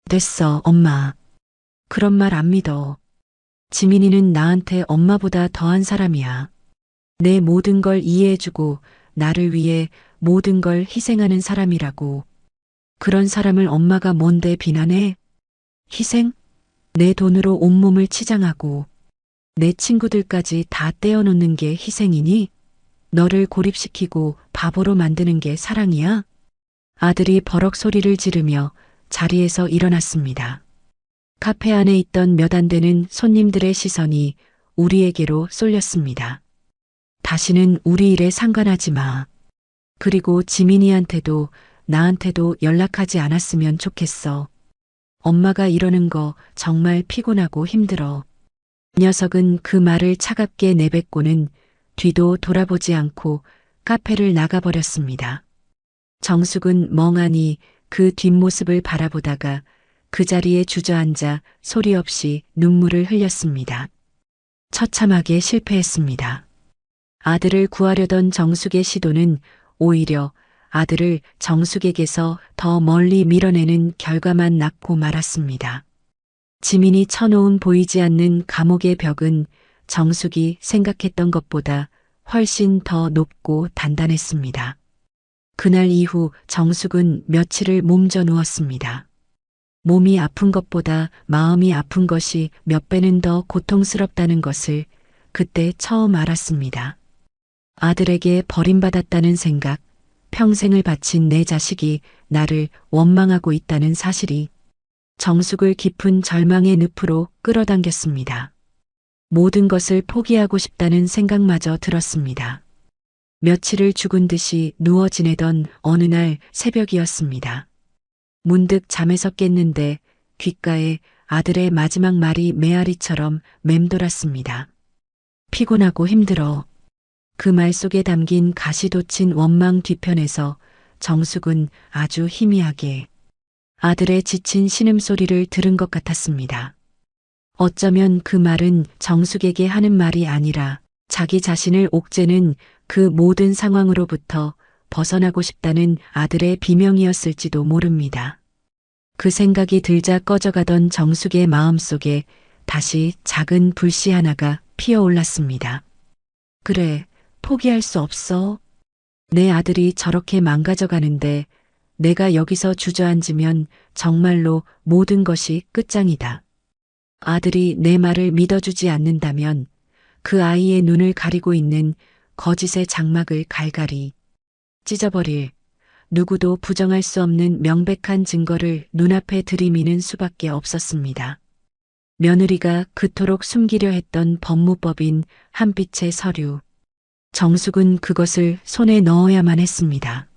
됐어, 엄마. 그런 말 안 믿어. 지민이는 나한테 엄마보다 더한 사람이야. 내 모든 걸 이해해주고 나를 위해 모든 걸 희생하는 사람이라고. 그런 사람을 엄마가 뭔데 비난해? 희생? 내 돈으로 온몸을 치장하고 내 친구들까지 다 떼어놓는 게 희생이니? 너를 고립시키고 바보로 만드는 게 사랑이야? 아들이 버럭 소리를 지르며 자리에서 일어났습니다. 카페 안에 있던 몇 안 되는 손님들의 시선이 우리에게로 쏠렸습니다. 다시는 우리 일에 상관하지 마. 그리고 지민이한테도 나한테도 연락하지 않았으면 좋겠어. 엄마가 이러는 거 정말 피곤하고 힘들어. 녀석은 그 말을 차갑게 내뱉고는 뒤도 돌아보지 않고 카페를 나가버렸습니다. 정숙은 멍하니 그 뒷모습을 바라보다가 그 자리에 주저앉아 소리 없이 눈물을 흘렸습니다. 처참하게 실패했습니다. 아들을 구하려던 정숙의 시도는 오히려 아들을 정숙에게서 더 멀리 밀어내는 결과만 낳고 말았습니다. 지민이 쳐놓은 보이지 않는 감옥의 벽은 정숙이 생각했던 것보다 훨씬 더 높고 단단했습니다. 그날 이후 정숙은 며칠을 몸져 누웠습니다. 몸이 아픈 것보다 마음이 아픈 것이 몇 배는 더 고통스럽다는 것을 그때 처음 알았습니다. 아들에게 버림받았다는 생각, 평생을 바친 내 자식이 나를 원망하고 있다는 사실이 정숙을 깊은 절망의 늪으로 끌어당겼습니다. 모든 것을 포기하고 싶다는 생각마저 들었습니다. 며칠을 죽은 듯이 누워 지내던 어느 날 새벽이었습니다. 문득 잠에서 깼는데 귓가에 아들의 마지막 말이 메아리처럼 맴돌았습니다. 피곤하고 힘들어. 그 말 속에 담긴 가시돋친 원망 뒤편에서 정숙은 아주 희미하게 아들의 지친 신음소리를 들은 것 같았습니다. 어쩌면 그 말은 정숙에게 하는 말이 아니라 자기 자신을 옥죄는 그 모든 상황으로부터 벗어나고 싶다는 아들의 비명이었을지도 모릅니다. 그 생각이 들자 꺼져가던 정숙의 마음속에 다시 작은 불씨 하나가 피어올랐습니다. 그래, 포기할 수 없어. 내 아들이 저렇게 망가져가는데 내가 여기서 주저앉으면 정말로 모든 것이 끝장이다. 아들이 내 말을 믿어주지 않는다면 그 아이의 눈을 가리고 있는 거짓의 장막을 갈갈이 찢어버릴 누구도 부정할 수 없는 명백한 증거를 눈앞에 들이미는 수밖에 없었습니다. 며느리가 그토록 숨기려 했던 법무법인 한 빛의 서류. 정숙은 그것을 손에 넣어야만 했습니다.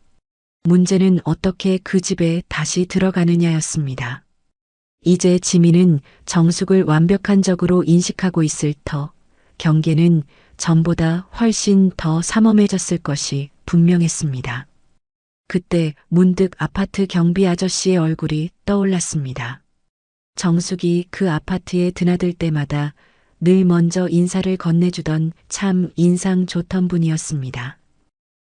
문제는 어떻게 그 집에 다시 들어가느냐였습니다. 이제 지민은 정숙을 완벽한적으로 인식하고 있을 터, 경계는 전보다 훨씬 더 삼엄해졌을 것이 분명했습니다. 그때 문득 아파트 경비 아저씨의 얼굴이 떠올랐습니다. 정숙이 그 아파트에 드나들 때마다 늘 먼저 인사를 건네주던 참 인상 좋던 분이었습니다.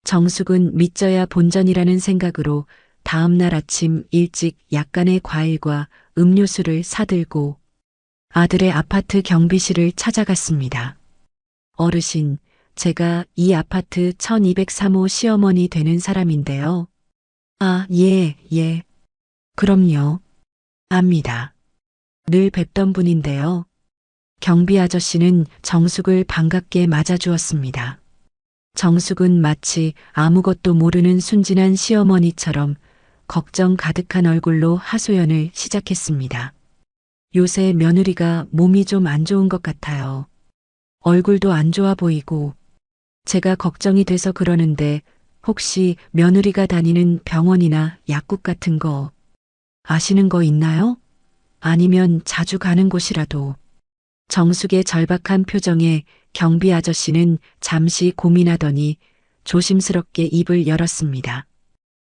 정숙은 믿져야 본전이라는 생각으로 다음 날 아침 일찍 약간의 과일과 음료수를 사들고 아들의 아파트 경비실을 찾아갔습니다. 어르신, 제가 이 아파트 1203호 시어머니 되는 사람인데요. 아, 예. 그럼요. 압니다. 늘 뵙던 분인데요. 경비 아저씨는 정숙을 반갑게 맞아주었습니다. 정숙은 마치 아무것도 모르는 순진한 시어머니처럼 걱정 가득한 얼굴로 하소연을 시작했습니다. 요새 며느리가 몸이 좀 안 좋은 것 같아요. 얼굴도 안 좋아 보이고 제가 걱정이 돼서 그러는데 혹시 며느리가 다니는 병원이나 약국 같은 거 아시는 거 있나요? 아니면 자주 가는 곳이라도. 정숙의 절박한 표정에 경비 아저씨는 잠시 고민하더니 조심스럽게 입을 열었습니다.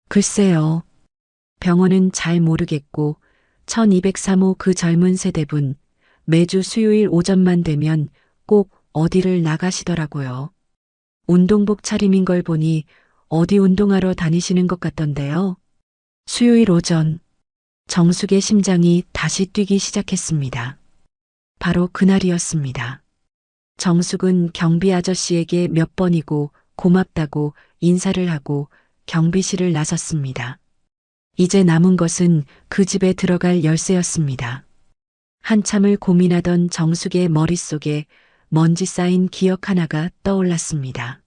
글쎄요. 병원은 잘 모르겠고 1203호 그 젊은 세대분 매주 수요일 오전만 되면 꼭 어디를 나가시더라고요. 운동복 차림인 걸 보니 어디 운동하러 다니시는 것 같던데요. 수요일 오전 정숙의 심장이 다시 뛰기 시작했습니다. 바로 그날이었습니다. 정숙은 경비 아저씨에게 몇 번이고 고맙다고 인사를 하고 경비실을 나섰습니다. 이제 남은 것은 그 집에 들어갈 열쇠였습니다. 한참을 고민하던 정숙의 머릿속에 먼지 쌓인 기억 하나가 떠올랐습니다.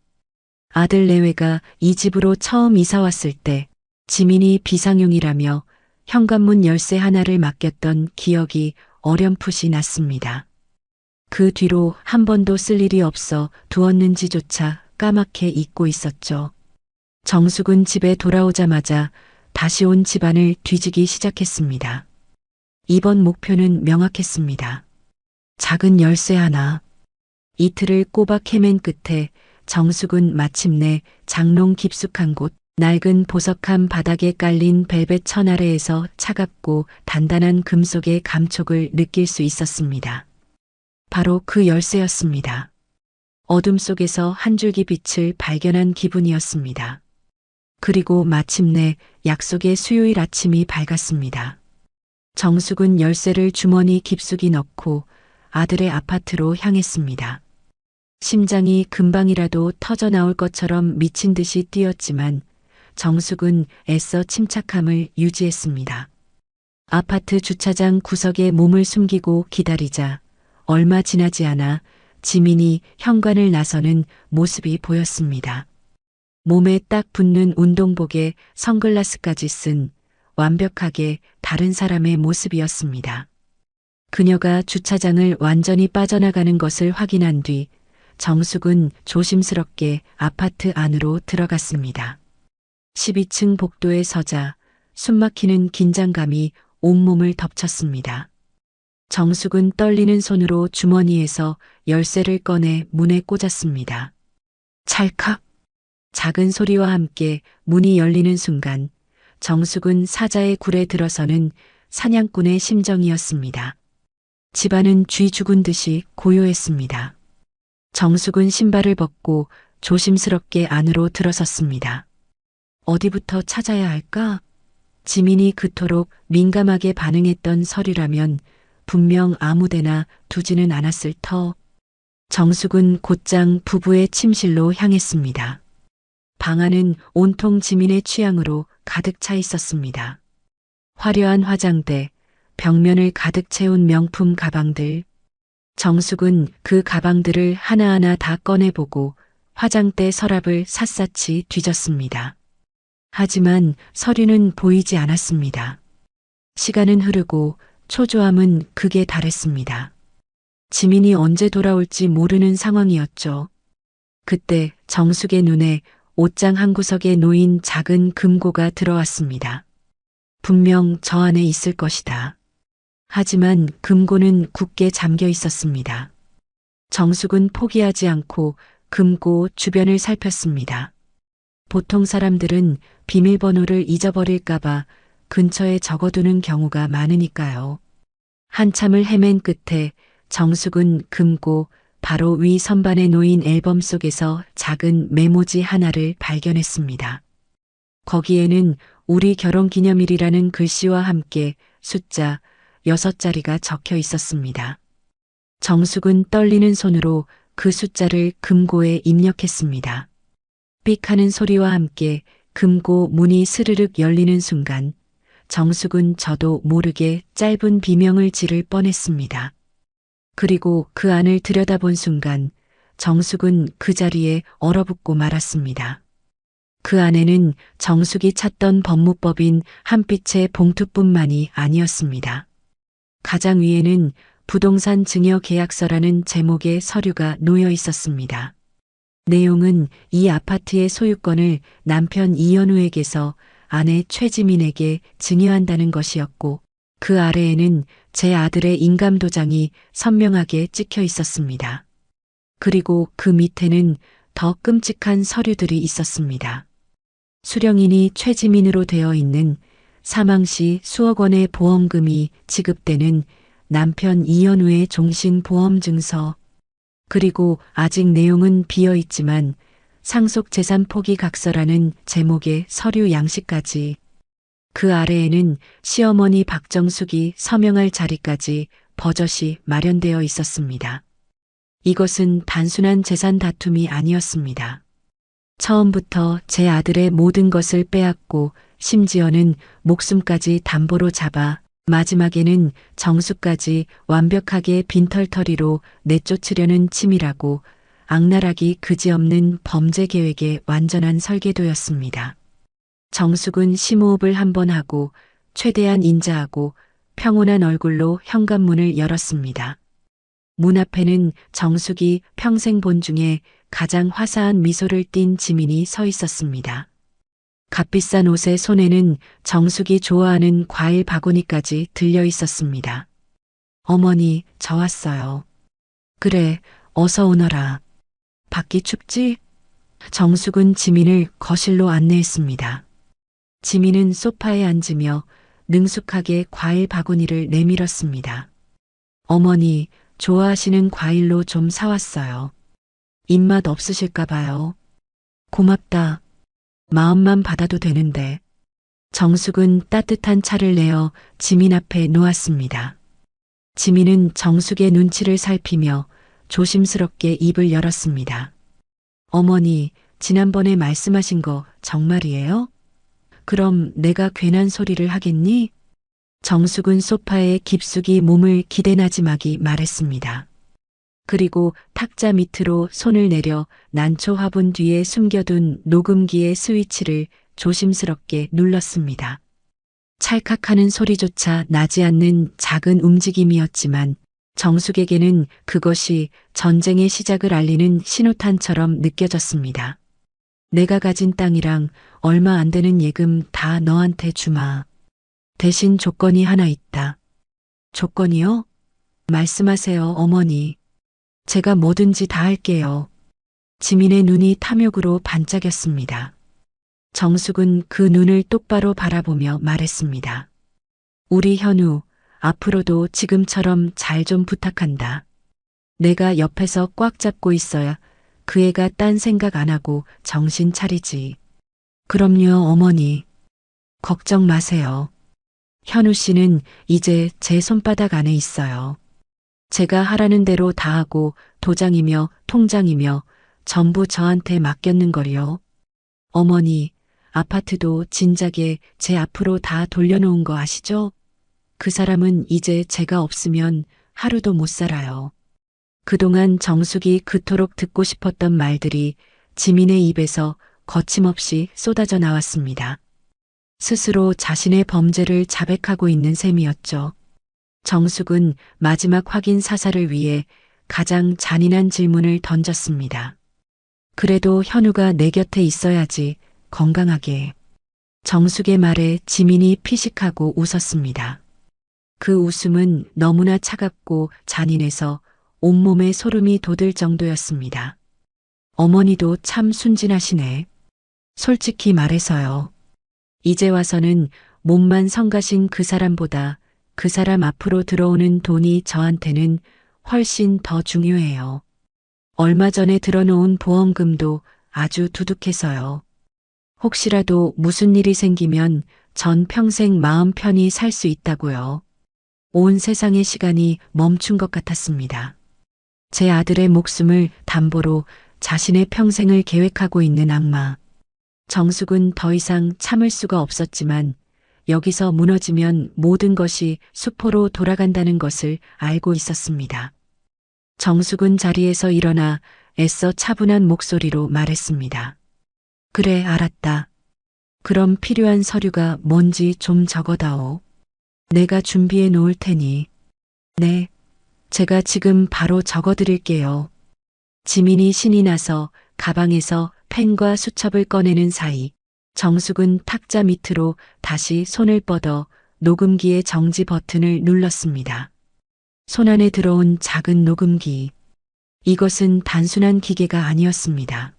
아들 내외가 이 집으로 처음 이사 왔을 때 지민이 비상용이라며 현관문 열쇠 하나를 맡겼던 기억이 어렴풋이 났습니다. 그 뒤로 한 번도 쓸 일이 없어 두었는지조차 까맣게 잊고 있었죠. 정숙은 집에 돌아오자마자 다시 온 집안을 뒤지기 시작했습니다. 이번 목표는 명확했습니다. 작은 열쇠 하나. 이틀을 꼬박 헤맨 끝에 정숙은 마침내 장롱 깊숙한 곳, 낡은 보석함 바닥에 깔린 벨벳 천 아래에서 차갑고 단단한 금속의 감촉을 느낄 수 있었습니다. 바로 그 열쇠였습니다. 어둠 속에서 한 줄기 빛을 발견한 기분이었습니다. 그리고 마침내 약속의 수요일 아침이 밝았습니다. 정숙은 열쇠를 주머니 깊숙이 넣고 아들의 아파트로 향했습니다. 심장이 금방이라도 터져 나올 것처럼 미친 듯이 뛰었지만 정숙은 애써 침착함을 유지했습니다. 아파트 주차장 구석에 몸을 숨기고 기다리자 얼마 지나지 않아 지민이 현관을 나서는 모습이 보였습니다. 몸에 딱 붙는 운동복에 선글라스까지 쓴 완벽하게 다른 사람의 모습이었습니다. 그녀가 주차장을 완전히 빠져나가는 것을 확인한 뒤 정숙은 조심스럽게 아파트 안으로 들어갔습니다. 12층 복도에 서자 숨막히는 긴장감이 온몸을 덮쳤습니다. 정숙은 떨리는 손으로 주머니에서 열쇠를 꺼내 문에 꽂았습니다. 찰칵! 작은 소리와 함께 문이 열리는 순간 정숙은 사자의 굴에 들어서는 사냥꾼의 심정이었습니다. 집안은 쥐 죽은 듯이 고요했습니다. 정숙은 신발을 벗고 조심스럽게 안으로 들어섰습니다. 어디부터 찾아야 할까? 지민이 그토록 민감하게 반응했던 서류라면 분명 아무데나 두지는 않았을 터. 정숙은 곧장 부부의 침실로 향했습니다. 방 안은 온통 지민의 취향으로 가득 차 있었습니다. 화려한 화장대, 벽면을 가득 채운 명품 가방들. 정숙은 그 가방들을 하나하나 다 꺼내보고 화장대 서랍을 샅샅이 뒤졌습니다. 하지만 서류는 보이지 않았습니다. 시간은 흐르고 초조함은 극에 달했습니다. 지민이 언제 돌아올지 모르는 상황이었죠. 그때 정숙의 눈에 옷장 한 구석에 놓인 작은 금고가 들어왔습니다. 분명 저 안에 있을 것이다. 하지만 금고는 굳게 잠겨 있었습니다. 정숙은 포기하지 않고 금고 주변을 살폈습니다. 보통 사람들은 비밀번호를 잊어버릴까봐 근처에 적어두는 경우가 많으니까요. 한참을 헤맨 끝에 정숙은 금고 바로 위 선반에 놓인 앨범 속에서 작은 메모지 하나를 발견했습니다. 거기에는 우리 결혼기념일이라는 글씨와 함께 숫자 6자리가 적혀 있었습니다. 정숙은 떨리는 손으로 그 숫자를 금고에 입력했습니다. 삑 하는 소리와 함께 금고 문이 스르륵 열리는 순간 정숙은 저도 모르게 짧은 비명을 지를 뻔했습니다. 그리고 그 안을 들여다본 순간 정숙은 그 자리에 얼어붙고 말았습니다. 그 안에는 정숙이 찾던 법무법인 한 빛의 봉투뿐만이 아니었습니다. 가장 위에는 부동산 증여 계약서라는 제목의 서류가 놓여 있었습니다. 내용은 이 아파트의 소유권을 남편 이현우에게서 아내 최지민에게 증여한다는 것이었고 그 아래에는 제 아들의 인감도장이 선명하게 찍혀 있었습니다. 그리고 그 밑에는 더 끔찍한 서류들이 있었습니다. 수령인이 최지민으로 되어 있는 사망 시 수억 원의 보험금이 지급되는 남편 이현우의 종신보험증서, 그리고 아직 내용은 비어 있지만 상속재산 포기 각서라는 제목의 서류 양식까지, 그 아래에는 시어머니 박정숙이 서명할 자리까지 버젓이 마련되어 있었습니다. 이것은 단순한 재산 다툼이 아니었습니다. 처음부터 제 아들의 모든 것을 빼앗고 심지어는 목숨까지 담보로 잡아 마지막에는 정수까지 완벽하게 빈털터리로 내쫓으려는 치밀하고 악랄하기 그지없는 범죄 계획의 완전한 설계도였습니다. 정숙은 심호흡을 한번 하고 최대한 인자하고 평온한 얼굴로 현관문을 열었습니다. 문 앞에는 정숙이 평생 본 중에 가장 화사한 미소를 띤 지민이 서 있었습니다. 값비싼 옷의 손에는 정숙이 좋아하는 과일 바구니까지 들려 있었습니다. 어머니, 저 왔어요. 그래, 어서 오너라. 밖이 춥지? 정숙은 지민을 거실로 안내했습니다. 지민은 소파에 앉으며 능숙하게 과일 바구니를 내밀었습니다. 어머니, 좋아하시는 과일로 좀 사왔어요. 입맛 없으실까 봐요. 고맙다. 마음만 받아도 되는데. 정숙은 따뜻한 차를 내어 지민 앞에 놓았습니다. 지민은 정숙의 눈치를 살피며 조심스럽게 입을 열었습니다. 어머니, 지난번에 말씀하신 거 정말이에요? 그럼 내가 괜한 소리를 하겠니? 정숙은 소파에 깊숙이 몸을 기대나지막이 말했습니다. 그리고 탁자 밑으로 손을 내려 난초 화분 뒤에 숨겨둔 녹음기의 스위치를 조심스럽게 눌렀습니다. 찰칵하는 소리조차 나지 않는 작은 움직임이었지만 정숙에게는 그것이 전쟁의 시작을 알리는 신호탄처럼 느껴졌습니다. 내가 가진 땅이랑 얼마 안 되는 예금 다 너한테 주마. 대신 조건이 하나 있다. 조건이요? 말씀하세요, 어머니. 제가 뭐든지 다 할게요. 지민의 눈이 탐욕으로 반짝였습니다. 정숙은 그 눈을 똑바로 바라보며 말했습니다. 우리 현우, 앞으로도 지금처럼 잘 좀 부탁한다. 내가 옆에서 꽉 잡고 있어야 그 애가 딴 생각 안 하고 정신 차리지. 그럼요, 어머니. 걱정 마세요. 현우 씨는 이제 제 손바닥 안에 있어요. 제가 하라는 대로 다 하고 도장이며 통장이며 전부 저한테 맡겼는 거요. 어머니, 아파트도 진작에 제 앞으로 다 돌려놓은 거 아시죠? 그 사람은 이제 제가 없으면 하루도 못 살아요. 그동안 정숙이 그토록 듣고 싶었던 말들이 지민의 입에서 거침없이 쏟아져 나왔습니다. 스스로 자신의 범죄를 자백하고 있는 셈이었죠. 정숙은 마지막 확인 사살을 위해 가장 잔인한 질문을 던졌습니다. 그래도 현우가 내 곁에 있어야지, 건강하게. 정숙의 말에 지민이 피식하고 웃었습니다. 그 웃음은 너무나 차갑고 잔인해서 온몸에 소름이 돋을 정도였습니다. 어머니도 참 순진하시네. 솔직히 말해서요. 이제 와서는 몸만 성가신 그 사람보다 그 사람 앞으로 들어오는 돈이 저한테는 훨씬 더 중요해요. 얼마 전에 들어놓은 보험금도 아주 두둑해서요. 혹시라도 무슨 일이 생기면 전 평생 마음 편히 살 수 있다고요. 온 세상의 시간이 멈춘 것 같았습니다. 제 아들의 목숨을 담보로 자신의 평생을 계획하고 있는 악마. 정숙은 더 이상 참을 수가 없었지만 여기서 무너지면 모든 것이 수포로 돌아간다는 것을 알고 있었습니다. 정숙은 자리에서 일어나 애써 차분한 목소리로 말했습니다. 그래, 알았다. 그럼 필요한 서류가 뭔지 좀 적어다오. 내가 준비해 놓을 테니. 네, 제가 지금 바로 적어드릴게요. 지민이 신이 나서 가방에서 펜과 수첩을 꺼내는 사이 정숙은 탁자 밑으로 다시 손을 뻗어 녹음기의 정지 버튼을 눌렀습니다. 손안에 들어온 작은 녹음기. 이것은 단순한 기계가 아니었습니다.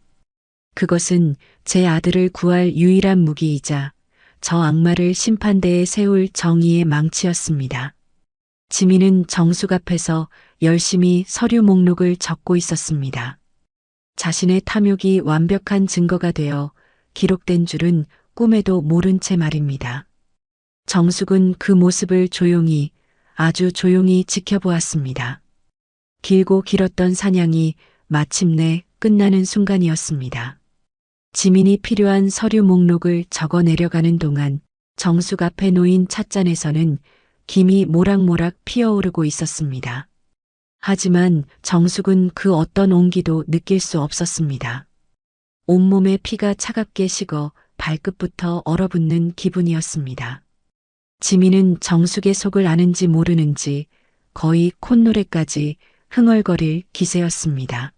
그것은 제 아들을 구할 유일한 무기이자 저 악마를 심판대에 세울 정의의 망치였습니다. 지민은 정숙 앞에서 열심히 서류 목록을 적고 있었습니다. 자신의 탐욕이 완벽한 증거가 되어 기록된 줄은 꿈에도 모른 채 말입니다. 정숙은 그 모습을 조용히, 아주 조용히 지켜보았습니다. 길고 길었던 사냥이 마침내 끝나는 순간이었습니다. 지민이 필요한 서류 목록을 적어 내려가는 동안 정숙 앞에 놓인 찻잔에서는 김이 모락모락 피어오르고 있었습니다. 하지만 정숙은 그 어떤 온기도 느낄 수 없었습니다. 온몸에 피가 차갑게 식어 발끝부터 얼어붙는 기분이었습니다. 지민은 정숙의 속을 아는지 모르는지 거의 콧노래까지 흥얼거릴 기세였습니다.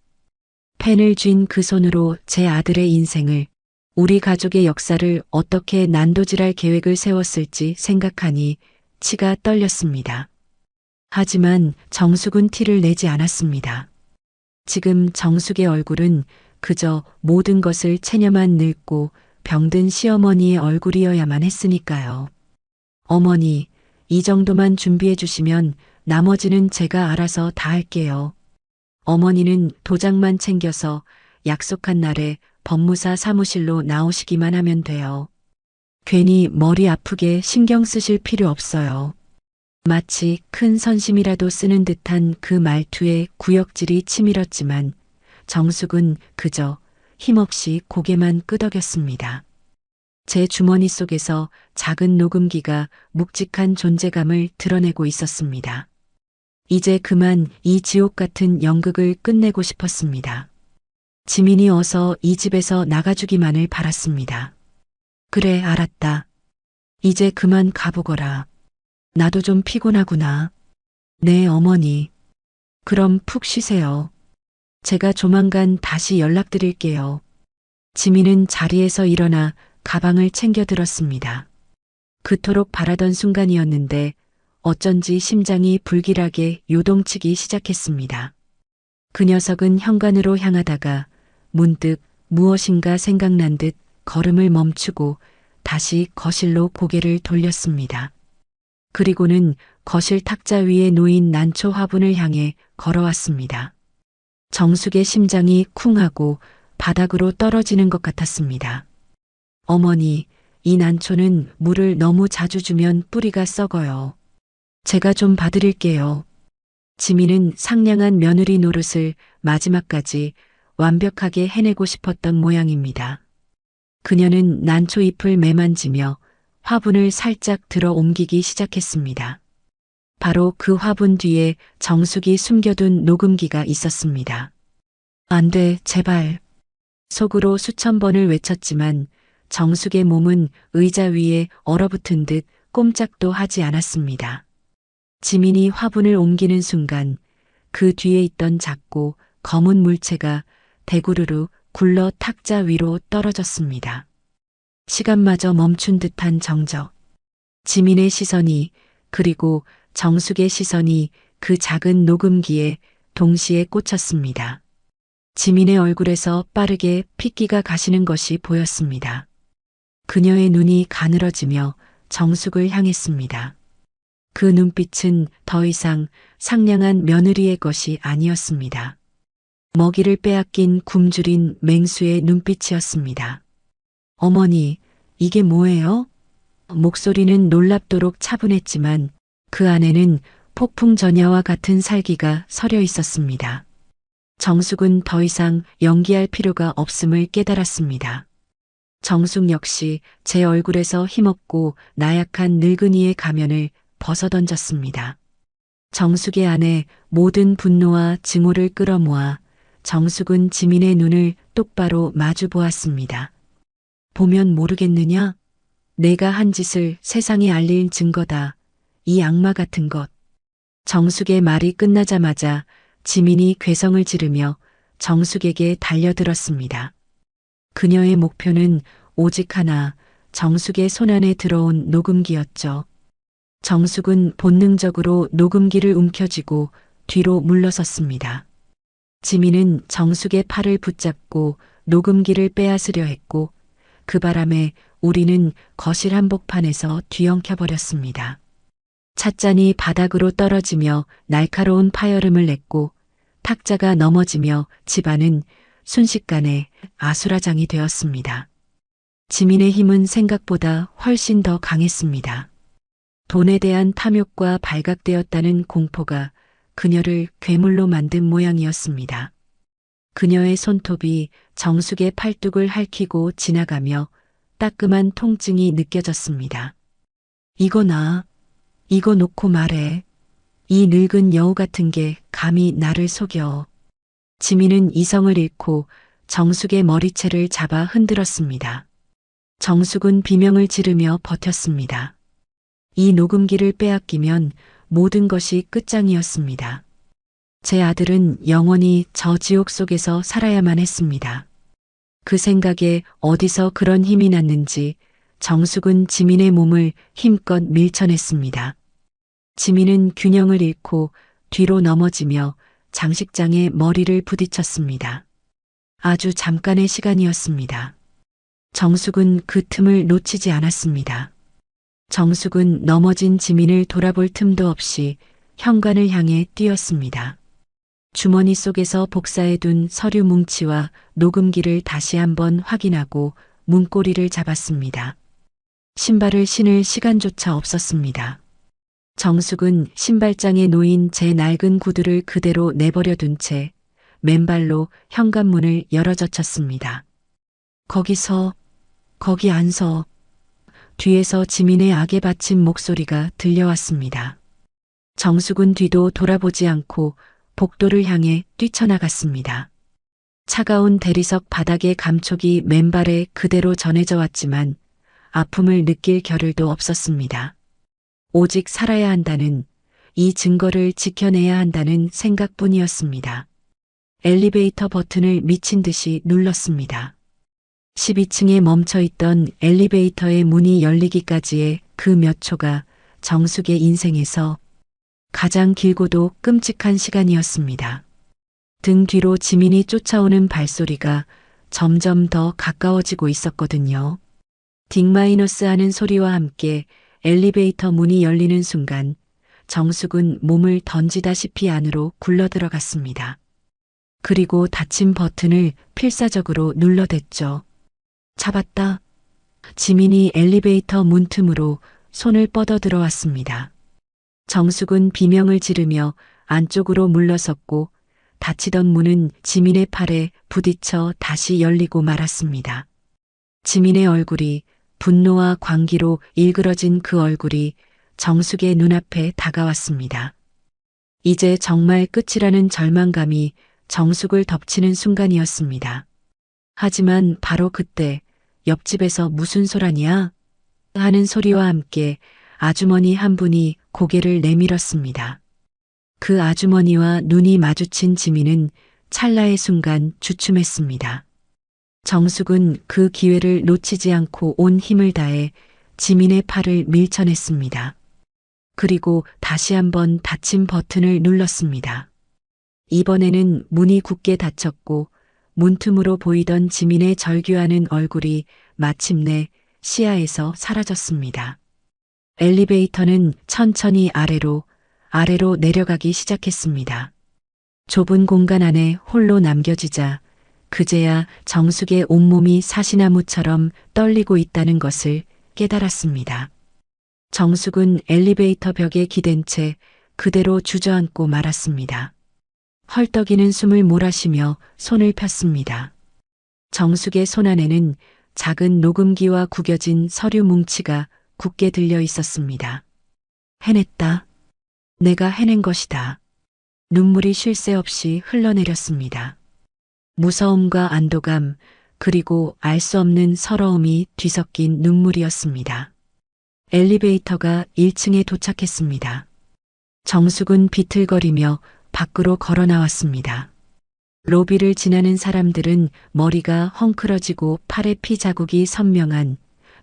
펜을 쥔 그 손으로 제 아들의 인생을, 우리 가족의 역사를 어떻게 난도질할 계획을 세웠을지 생각하니 치가 떨렸습니다. 하지만 정숙은 티를 내지 않았습니다. 지금 정숙의 얼굴은 그저 모든 것을 체념한 늙고 병든 시어머니의 얼굴이어야만 했으니까요. 어머니, 이 정도만 준비해 주시면 나머지는 제가 알아서 다 할게요. 어머니는 도장만 챙겨서 약속한 날에 법무사 사무실로 나오시기만 하면 돼요. 괜히 머리 아프게 신경 쓰실 필요 없어요. 마치 큰 선심이라도 쓰는 듯한 그 말투에 구역질이 치밀었지만 정숙은 그저 힘없이 고개만 끄덕였습니다. 제 주머니 속에서 작은 녹음기가 묵직한 존재감을 드러내고 있었습니다. 이제 그만 이 지옥 같은 연극을 끝내고 싶었습니다. 지민이 어서 이 집에서 나가주기만을 바랐습니다. 그래, 알았다. 이제 그만 가보거라. 나도 좀 피곤하구나. 네, 어머니. 그럼 푹 쉬세요. 제가 조만간 다시 연락드릴게요. 지민은 자리에서 일어나 가방을 챙겨 들었습니다. 그토록 바라던 순간이었는데 어쩐지 심장이 불길하게 요동치기 시작했습니다. 그 녀석은 현관으로 향하다가 문득 무엇인가 생각난 듯 걸음을 멈추고 다시 거실로 고개를 돌렸습니다. 그리고는 거실 탁자 위에 놓인 난초 화분을 향해 걸어왔습니다. 정숙의 심장이 쿵하고 바닥으로 떨어지는 것 같았습니다. 어머니, 이 난초는 물을 너무 자주 주면 뿌리가 썩어요. 제가 좀 봐드릴게요. 지민은 상냥한 며느리 노릇을 마지막까지 완벽하게 해내고 싶었던 모양입니다. 그녀는 난초 잎을 매만지며 화분을 살짝 들어 옮기기 시작했습니다. 바로 그 화분 뒤에 정숙이 숨겨둔 녹음기가 있었습니다. 안 돼, 제발. 속으로 수천 번을 외쳤지만 정숙의 몸은 의자 위에 얼어붙은 듯 꼼짝도 하지 않았습니다. 지민이 화분을 옮기는 순간 그 뒤에 있던 작고 검은 물체가 대구르르 굴러 탁자 위로 떨어졌습니다. 시간마저 멈춘 듯한 정적. 지민의 시선이 그리고 정숙의 시선이 그 작은 녹음기에 동시에 꽂혔습니다. 지민의 얼굴에서 빠르게 핏기가 가시는 것이 보였습니다. 그녀의 눈이 가늘어지며 정숙을 향했습니다. 그 눈빛은 더 이상 상냥한 며느리의 것이 아니었습니다. 먹이를 빼앗긴 굶주린 맹수의 눈빛이었습니다. 어머니, 이게 뭐예요? 목소리는 놀랍도록 차분했지만 그 안에는 폭풍 전야와 같은 살기가 서려 있었습니다. 정숙은 더 이상 연기할 필요가 없음을 깨달았습니다. 정숙 역시 제 얼굴에서 힘없고 나약한 늙은이의 가면을 벗어던졌습니다. 정숙의 안에 모든 분노와 증오를 끌어모아 정숙은 지민의 눈을 똑바로 마주 보았습니다. 보면 모르겠느냐? 내가 한 짓을 세상에 알릴 증거다. 이 악마 같은 것. 정숙의 말이 끝나자마자 지민이 괴성을 지르며 정숙에게 달려들었습니다. 그녀의 목표는 오직 하나, 정숙의 손안에 들어온 녹음기였죠. 정숙은 본능적으로 녹음기를 움켜쥐고 뒤로 물러섰습니다. 지민은 정숙의 팔을 붙잡고 녹음기를 빼앗으려 했고 그 바람에 우리는 거실 한복판에서 뒤엉켜버렸습니다. 찻잔이 바닥으로 떨어지며 날카로운 파열음을 냈고 탁자가 넘어지며 집안은 순식간에 아수라장이 되었습니다. 지민의 힘은 생각보다 훨씬 더 강했습니다. 돈에 대한 탐욕과 발각되었다는 공포가 그녀를 괴물로 만든 모양이었습니다. 그녀의 손톱이 정숙의 팔뚝을 핥히고 지나가며 따끔한 통증이 느껴졌습니다. 이거 놓고 말해. 이 늙은 여우 같은 게 감히 나를 속여. 지민은 이성을 잃고 정숙의 머리채를 잡아 흔들었습니다. 정숙은 비명을 지르며 버텼습니다. 이 녹음기를 빼앗기면 모든 것이 끝장이었습니다. 제 아들은 영원히 저 지옥 속에서 살아야만 했습니다. 그 생각에 어디서 그런 힘이 났는지 정숙은 지민의 몸을 힘껏 밀쳐냈습니다. 지민은 균형을 잃고 뒤로 넘어지며 장식장에 머리를 부딪혔습니다. 아주 잠깐의 시간이었습니다. 정숙은 그 틈을 놓치지 않았습니다. 정숙은 넘어진 지민을 돌아볼 틈도 없이 현관을 향해 뛰었습니다. 주머니 속에서 복사해둔 서류 뭉치와 녹음기를 다시 한번 확인하고 문고리를 잡았습니다. 신발을 신을 시간조차 없었습니다. 정숙은 신발장에 놓인 제 낡은 구두를 그대로 내버려 둔 채 맨발로 현관문을 열어젖혔습니다. 거기 안 서. 뒤에서 지민의 악에 받친 목소리가 들려왔습니다. 정숙은 뒤도 돌아보지 않고 복도를 향해 뛰쳐나갔습니다. 차가운 대리석 바닥의 감촉이 맨발에 그대로 전해져 왔지만 아픔을 느낄 겨를도 없었습니다. 오직 살아야 한다는, 이 증거를 지켜내야 한다는 생각뿐이었습니다. 엘리베이터 버튼을 미친 듯이 눌렀습니다. 12층에 멈춰 있던 엘리베이터의 문이 열리기까지의 그 몇 초가 정숙의 인생에서 가장 길고도 끔찍한 시간이었습니다. 등 뒤로 지민이 쫓아오는 발소리가 점점 더 가까워지고 있었거든요. 딩마이너스 하는 소리와 함께 엘리베이터 문이 열리는 순간 정숙은 몸을 던지다시피 안으로 굴러들어갔습니다. 그리고 닫힌 버튼을 필사적으로 눌러댔죠. 잡았다. 지민이 엘리베이터 문틈으로 손을 뻗어 들어왔습니다. 정숙은 비명을 지르며 안쪽으로 물러섰고 닫히던 문은 지민의 팔에 부딪혀 다시 열리고 말았습니다. 지민의 얼굴이, 분노와 광기로 일그러진 그 얼굴이 정숙의 눈앞에 다가왔습니다. 이제 정말 끝이라는 절망감이 정숙을 덮치는 순간이었습니다. 하지만 바로 그때 옆집에서 무슨 소란이야? 하는 소리와 함께 아주머니 한 분이 고개를 내밀었습니다. 그 아주머니와 눈이 마주친 지민은 찰나의 순간 주춤했습니다. 정숙은 그 기회를 놓치지 않고 온 힘을 다해 지민의 팔을 밀쳐냈습니다. 그리고 다시 한번 닫힌 버튼을 눌렀습니다. 이번에는 문이 굳게 닫혔고 문틈으로 보이던 지민의 절규하는 얼굴이 마침내 시야에서 사라졌습니다. 엘리베이터는 천천히 아래로 내려가기 시작했습니다. 좁은 공간 안에 홀로 남겨지자 그제야 정숙의 온몸이 사시나무처럼 떨리고 있다는 것을 깨달았습니다. 정숙은 엘리베이터 벽에 기댄 채 그대로 주저앉고 말았습니다. 헐떡이는 숨을 몰아쉬며 손을 폈습니다. 정숙의 손 안에는 작은 녹음기와 구겨진 서류 뭉치가 굳게 들려 있었습니다. 해냈다. 내가 해낸 것이다. 눈물이 쉴 새 없이 흘러내렸습니다. 무서움과 안도감, 그리고 알 수 없는 서러움이 뒤섞인 눈물이었습니다. 엘리베이터가 1층에 도착했습니다. 정숙은 비틀거리며 밖으로 걸어 나왔습니다. 로비를 지나는 사람들은 머리가 헝클어지고 팔에 피 자국이 선명한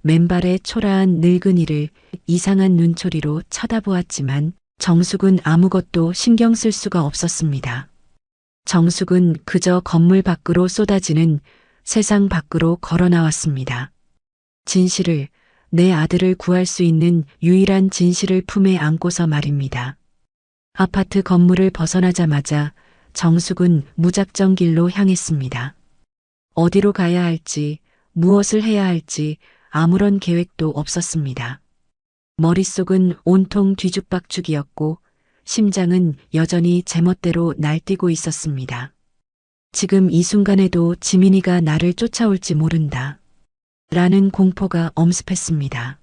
맨발의 초라한 늙은이를 이상한 눈초리로 쳐다보았지만 정숙은 아무것도 신경 쓸 수가 없었습니다. 정숙은 그저 건물 밖으로 쏟아지는 세상 밖으로 걸어 나왔습니다. 진실을, 내 아들을 구할 수 있는 유일한 진실을 품에 안고서 말입니다. 아파트 건물을 벗어나자마자 정숙은 무작정 길로 향했습니다. 어디로 가야 할지, 무엇을 해야 할지 아무런 계획도 없었습니다. 머릿속은 온통 뒤죽박죽이었고 심장은 여전히 제멋대로 날뛰고 있었습니다. 지금 이 순간에도 지민이가 나를 쫓아올지 모른다. 라는 공포가 엄습했습니다.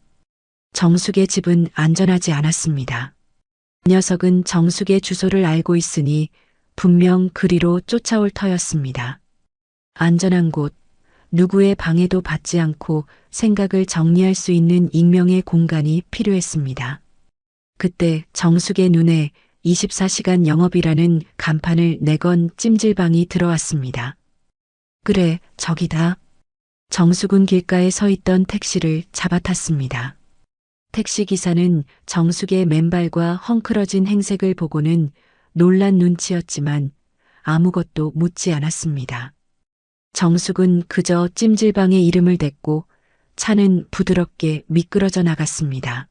정숙의 집은 안전하지 않았습니다. 녀석은 정숙의 주소를 알고 있으니 분명 그리로 쫓아올 터였습니다. 안전한 곳, 누구의 방해도 받지 않고 생각을 정리할 수 있는 익명의 공간이 필요했습니다. 그때 정숙의 눈에 24시간 영업이라는 간판을 내건 찜질방이 들어왔습니다. 그래, 저기다. 정수근 길가에 서 있던 택시를 잡아탔습니다. 택시기사는 정숙의 맨발과 헝클어진 행색을 보고는 놀란 눈치였지만 아무것도 묻지 않았습니다. 정숙은 그저 찜질방의 이름을 댔고 차는 부드럽게 미끄러져 나갔습니다.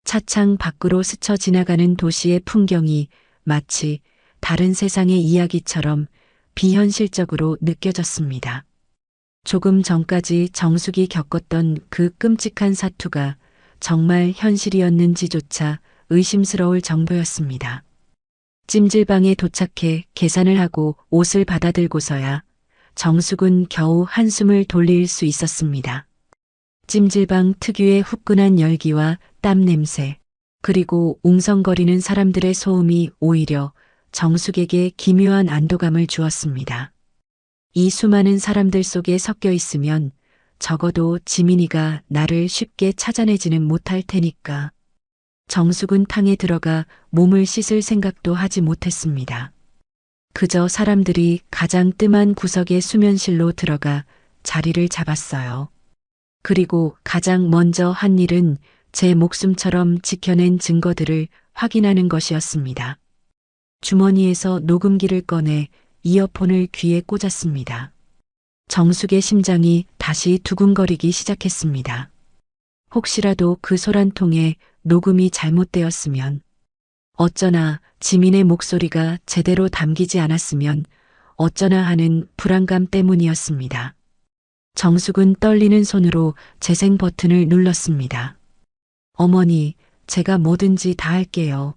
차창 밖으로 스쳐 지나가는 도시의 풍경이 마치 다른 세상의 이야기처럼 비현실적으로 느껴졌습니다. 조금 전까지 정숙이 겪었던 그 끔찍한 사투가 정말 현실이었는지조차 의심스러울 정도였습니다. 찜질방에 도착해 계산을 하고 옷을 받아들고서야 정숙은 겨우 한숨을 돌릴 수 있었습니다. 찜질방 특유의 후끈한 열기와 땀 냄새, 그리고 웅성거리는 사람들의 소음이 오히려 정숙에게 기묘한 안도감을 주었습니다. 이 수많은 사람들 속에 섞여 있으면 적어도 지민이가 나를 쉽게 찾아내지는 못할 테니까. 정숙은 탕에 들어가 몸을 씻을 생각도 하지 못했습니다. 그저 사람들이 가장 뜸한 구석의 수면실로 들어가 자리를 잡았어요. 그리고 가장 먼저 한 일은 제 목숨처럼 지켜낸 증거들을 확인하는 것이었습니다. 주머니에서 녹음기를 꺼내 이어폰을 귀에 꽂았습니다. 정숙의 심장이 다시 두근거리기 시작했습니다. 혹시라도 그 소란통에 녹음이 잘못되었으면, 어쩌나 지민의 목소리가 제대로 담기지 않았으면 어쩌나 하는 불안감 때문이었습니다. 정숙은 떨리는 손으로 재생 버튼을 눌렀습니다. 어머니, 제가 뭐든지 다 할게요.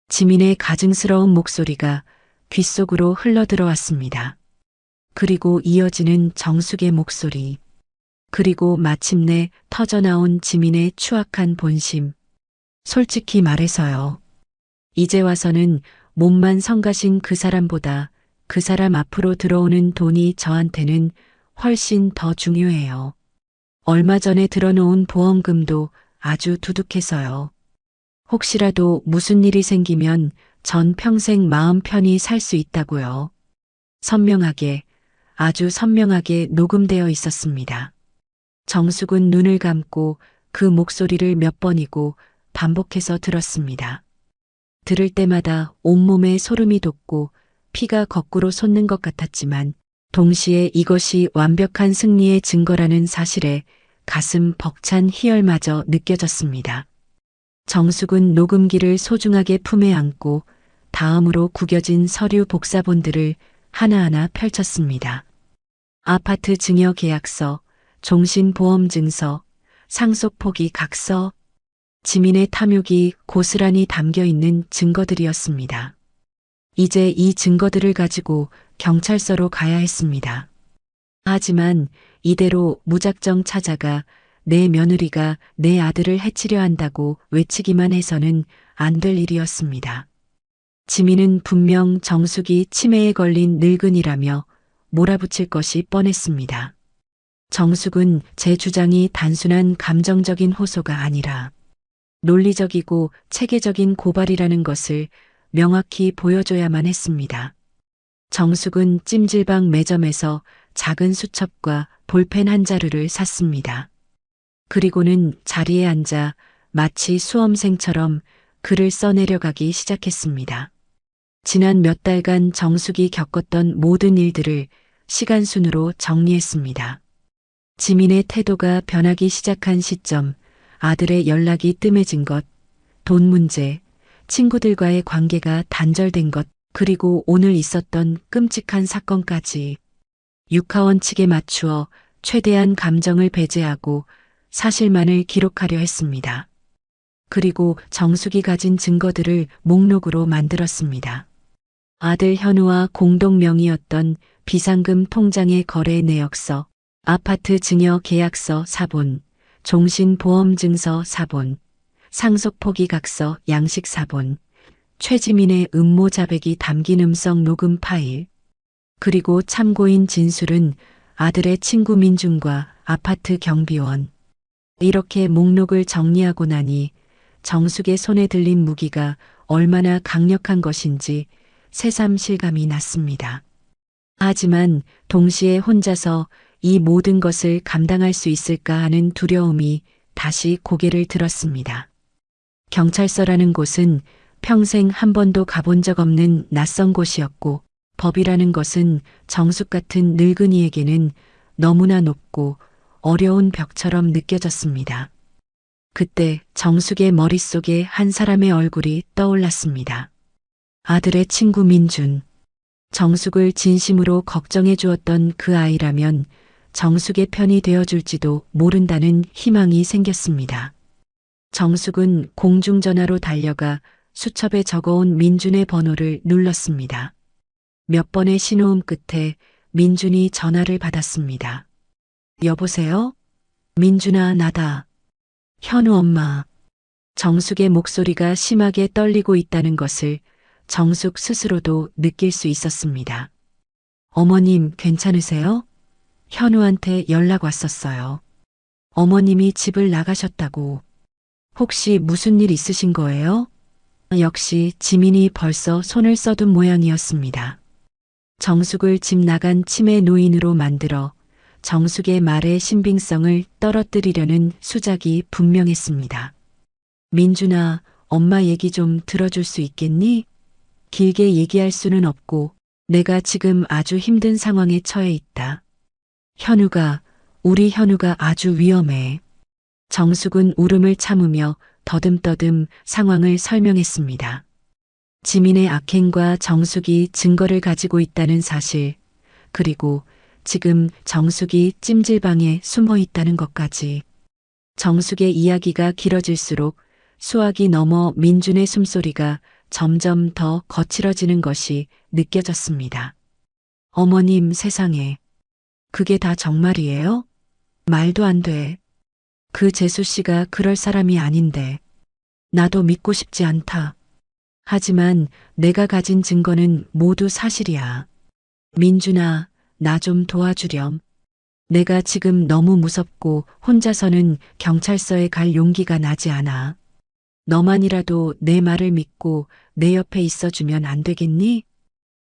지민의 가증스러운 목소리가 귓속으로 흘러들어왔습니다. 그리고 이어지는 정숙의 목소리. 그리고 마침내 터져나온 지민의 추악한 본심. 솔직히 말해서요. 이제 와서는 몸만 성가신 그 사람보다 그 사람 앞으로 들어오는 돈이 저한테는 훨씬 더 중요해요. 얼마 전에 들어놓은 보험금도 아주 두둑해서요. 혹시라도 무슨 일이 생기면 전 평생 마음 편히 살 수 있다고요. 선명하게, 아주 선명하게 녹음되어 있었습니다. 정숙은 눈을 감고 그 목소리를 몇 번이고 반복해서 들었습니다. 들을 때마다 온몸에 소름이 돋고 피가 거꾸로 솟는 것 같았지만 동시에 이것이 완벽한 승리의 증거라는 사실에 가슴 벅찬 희열마저 느껴졌습니다. 정숙은 녹음기를 소중하게 품에 안고 다음으로 구겨진 서류 복사본들을 하나하나 펼쳤습니다. 아파트 증여 계약서, 종신보험증서, 상속포기 각서, 지민의 탐욕이 고스란히 담겨 있는 증거들이었습니다. 이제 이 증거들을 가지고 경찰서로 가야 했습니다. 하지만 이대로 무작정 찾아가 내 며느리가 내 아들을 해치려 한다고 외치기만 해서는 안 될 일이었습니다. 지민은 분명 정숙이 치매에 걸린 늙은이라며 몰아붙일 것이 뻔했습니다. 정숙은 제 주장이 단순한 감정적인 호소가 아니라 논리적이고 체계적인 고발이라는 것을 명확히 보여줘야만 했습니다. 정숙은 찜질방 매점에서 작은 수첩과 볼펜 한 자루를 샀습니다. 그리고는 자리에 앉아 마치 수험생처럼 글을 써내려가기 시작했습니다. 지난 몇 달간 정숙이 겪었던 모든 일들을 시간순으로 정리했습니다. 지민의 태도가 변하기 시작한 시점, 아들의 연락이 뜸해진 것, 돈 문제, 친구들과의 관계가 단절된 것, 그리고 오늘 있었던 끔찍한 사건까지 육하원칙에 맞추어 최대한 감정을 배제하고 사실만을 기록하려 했습니다. 그리고 정숙이 가진 증거들을 목록으로 만들었습니다. 아들 현우와 공동 명의였던 비상금 통장의 거래 내역서, 아파트 증여 계약서 사본, 종신보험증서 사본, 상속포기각서 양식 사본, 최지민의 음모 자백이 담긴 음성 녹음 파일, 그리고 참고인 진술은 아들의 친구 민준과 아파트 경비원. 이렇게 목록을 정리하고 나니 정숙의 손에 들린 무기가 얼마나 강력한 것인지 새삼 실감이 났습니다. 하지만 동시에 혼자서 이 모든 것을 감당할 수 있을까 하는 두려움이 다시 고개를 들었습니다. 경찰서라는 곳은 평생 한 번도 가본 적 없는 낯선 곳이었고, 법이라는 것은 정숙 같은 늙은이에게는 너무나 높고 어려운 벽처럼 느껴졌습니다. 그때 정숙의 머릿속에 한 사람의 얼굴이 떠올랐습니다. 아들의 친구 민준. 정숙을 진심으로 걱정해 주었던 그 아이라면 정숙의 편이 되어줄지도 모른다는 희망이 생겼습니다. 정숙은 공중전화로 달려가 수첩에 적어온 민준의 번호를 눌렀습니다. 몇 번의 신호음 끝에 민준이 전화를 받았습니다. 여보세요? 민준아, 나다. 현우 엄마. 정숙의 목소리가 심하게 떨리고 있다는 것을 정숙 스스로도 느낄 수 있었습니다. 어머님 괜찮으세요? 현우한테 연락 왔었어요. 어머님이 집을 나가셨다고. 혹시 무슨 일 있으신 거예요? 역시 지민이 벌써 손을 써둔 모양이었습니다. 정숙을 집 나간 치매 노인으로 만들어 정숙의 말의 신빙성을 떨어뜨리려는 수작이 분명했습니다. 민준아, 엄마 얘기 좀 들어줄 수 있겠니? 길게 얘기할 수는 없고 내가 지금 아주 힘든 상황에 처해 있다. 우리 현우가 아주 위험해. 정숙은 울음을 참으며 더듬더듬 상황을 설명했습니다. 지민의 악행과 정숙이 증거를 가지고 있다는 사실, 그리고 지금 정숙이 찜질방에 숨어 있다는 것까지. 정숙의 이야기가 길어질수록 수학이 넘어 민준의 숨소리가 점점 더 거칠어지는 것이 느껴졌습니다. 어머님, 세상에. 그게 다 정말이에요? 말도 안 돼. 그 재수 씨가 그럴 사람이 아닌데. 나도 믿고 싶지 않다. 하지만 내가 가진 증거는 모두 사실이야. 민준아, 나 좀 도와주렴. 내가 지금 너무 무섭고 혼자서는 경찰서에 갈 용기가 나지 않아. 너만이라도 내 말을 믿고 내 옆에 있어주면 안 되겠니?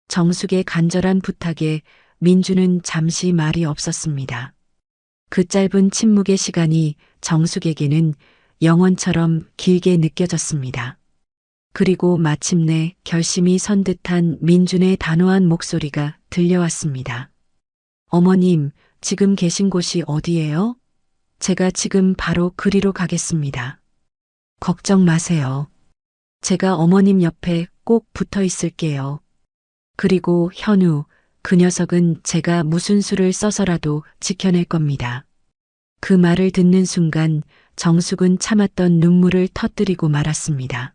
정숙의 간절한 부탁에 민주는 잠시 말이 없었습니다. 그 짧은 침묵의 시간이 정숙에게는 영원처럼 길게 느껴졌습니다. 그리고 마침내 결심이 선 듯한 민준의 단호한 목소리가 들려왔습니다. 어머님, 지금 계신 곳이 어디예요? 제가 지금 바로 그리로 가겠습니다. 걱정 마세요. 제가 어머님 옆에 꼭 붙어 있을게요. 그리고 현우, 그 녀석은 제가 무슨 수를 써서라도 지켜낼 겁니다. 그 말을 듣는 순간 정숙은 참았던 눈물을 터뜨리고 말았습니다.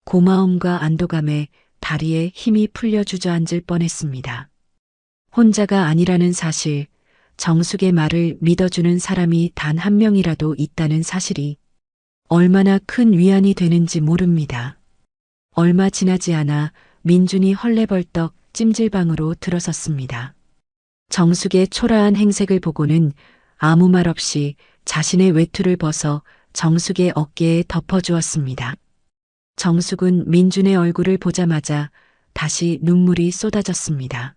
고마움과 안도감에 다리에 힘이 풀려 주저앉을 뻔했습니다. 혼자가 아니라는 사실, 정숙의 말을 믿어주는 사람이 단 한 명이라도 있다는 사실이 얼마나 큰 위안이 되는지 모릅니다. 얼마 지나지 않아 민준이 헐레벌떡 찜질방으로 들어섰습니다. 정숙의 초라한 행색을 보고는 아무 말 없이 자신의 외투를 벗어 정숙의 어깨에 덮어주었습니다. 정숙은 민준의 얼굴을 보자마자 다시 눈물이 쏟아졌습니다.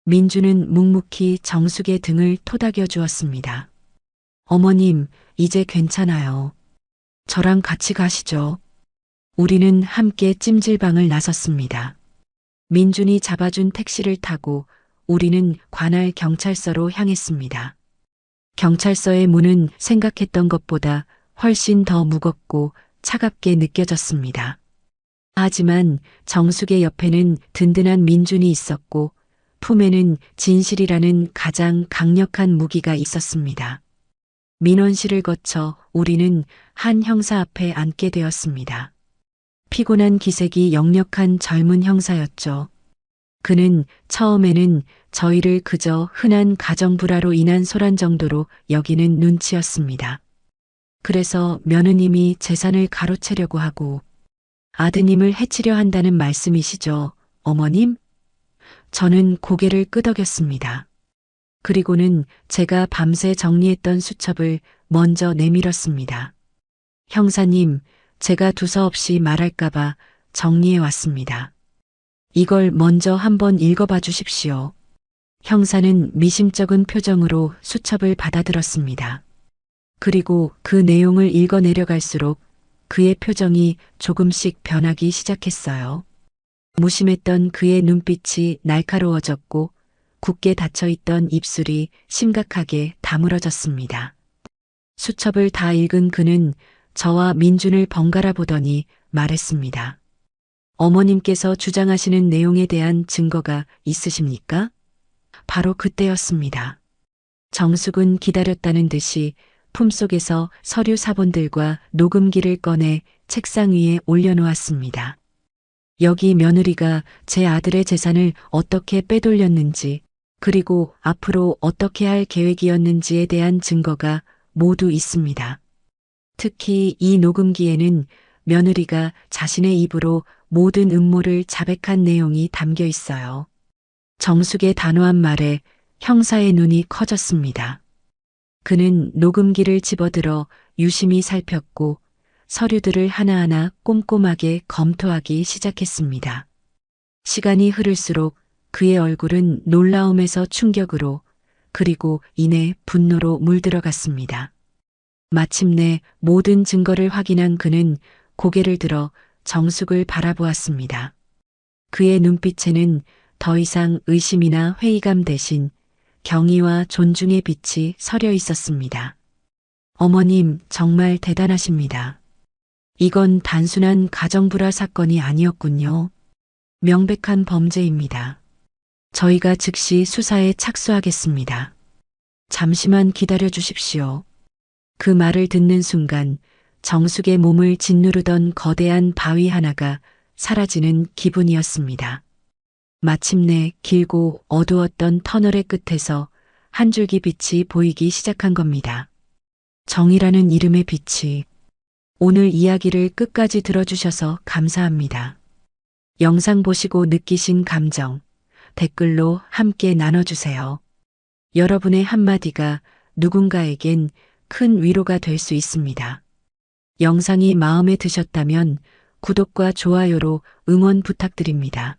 민준은 묵묵히 정숙의 등을 토닥여 주었습니다. 어머님, 이제 괜찮아요. 저랑 같이 가시죠. 우리는 함께 찜질방을 나섰습니다. 민준이 잡아준 택시를 타고 우리는 관할 경찰서로 향했습니다. 경찰서의 문은 생각했던 것보다 훨씬 더 무겁고 차갑게 느껴졌습니다. 하지만 정숙의 옆에는 든든한 민준이 있었고 품에는 진실이라는 가장 강력한 무기가 있었습니다. 민원실을 거쳐 우리는 한 형사 앞에 앉게 되었습니다. 피곤한 기색이 역력한 젊은 형사였죠. 그는 처음에는 저희를 그저 흔한 가정불화로 인한 소란 정도로 여기는 눈치였습니다. 그래서 며느님이 재산을 가로채려고 하고 아드님을 해치려 한다는 말씀이시죠, 어머님? 저는 고개를 끄덕였습니다. 그리고는 제가 밤새 정리했던 수첩을 먼저 내밀었습니다. 형사님, 제가 두서없이 말할까봐 정리해 왔습니다. 이걸 먼저 한번 읽어봐 주십시오. 형사는 미심쩍은 표정으로 수첩을 받아들었습니다. 그리고 그 내용을 읽어 내려갈수록 그의 표정이 조금씩 변하기 시작했어요. 무심했던 그의 눈빛이 날카로워졌고 굳게 닫혀있던 입술이 심각하게 다물어졌습니다. 수첩을 다 읽은 그는 저와 민준을 번갈아 보더니 말했습니다. 어머님께서 주장하시는 내용에 대한 증거가 있으십니까? 바로 그때였습니다. 정숙은 기다렸다는 듯이 품속에서 서류 사본들과 녹음기를 꺼내 책상 위에 올려놓았습니다. 여기 며느리가 제 아들의 재산을 어떻게 빼돌렸는지, 그리고 앞으로 어떻게 할 계획이었는지에 대한 증거가 모두 있습니다. 특히 이 녹음기에는 며느리가 자신의 입으로 모든 음모를 자백한 내용이 담겨 있어요. 정숙의 단호한 말에 형사의 눈이 커졌습니다. 그는 녹음기를 집어들어 유심히 살폈고 서류들을 하나하나 꼼꼼하게 검토하기 시작했습니다. 시간이 흐를수록 그의 얼굴은 놀라움에서 충격으로 그리고 이내 분노로 물들어갔습니다. 마침내 모든 증거를 확인한 그는 고개를 들어 정숙을 바라보았습니다. 그의 눈빛에는 더 이상 의심이나 회의감 대신 경의와 존중의 빛이 서려 있었습니다. 어머님, 정말 대단하십니다. 이건 단순한 가정불화 사건이 아니었군요. 명백한 범죄입니다. 저희가 즉시 수사에 착수하겠습니다. 잠시만 기다려 주십시오. 그 말을 듣는 순간 정숙의 몸을 짓누르던 거대한 바위 하나가 사라지는 기분이었습니다. 마침내 길고 어두웠던 터널의 끝에서 한 줄기 빛이 보이기 시작한 겁니다. 정이라는 이름의 빛이. 오늘 이야기를 끝까지 들어주셔서 감사합니다. 영상 보시고 느끼신 감정, 댓글로 함께 나눠주세요. 여러분의 한마디가 누군가에겐 큰 위로가 될 수 있습니다. 영상이 마음에 드셨다면 구독과 좋아요로 응원 부탁드립니다.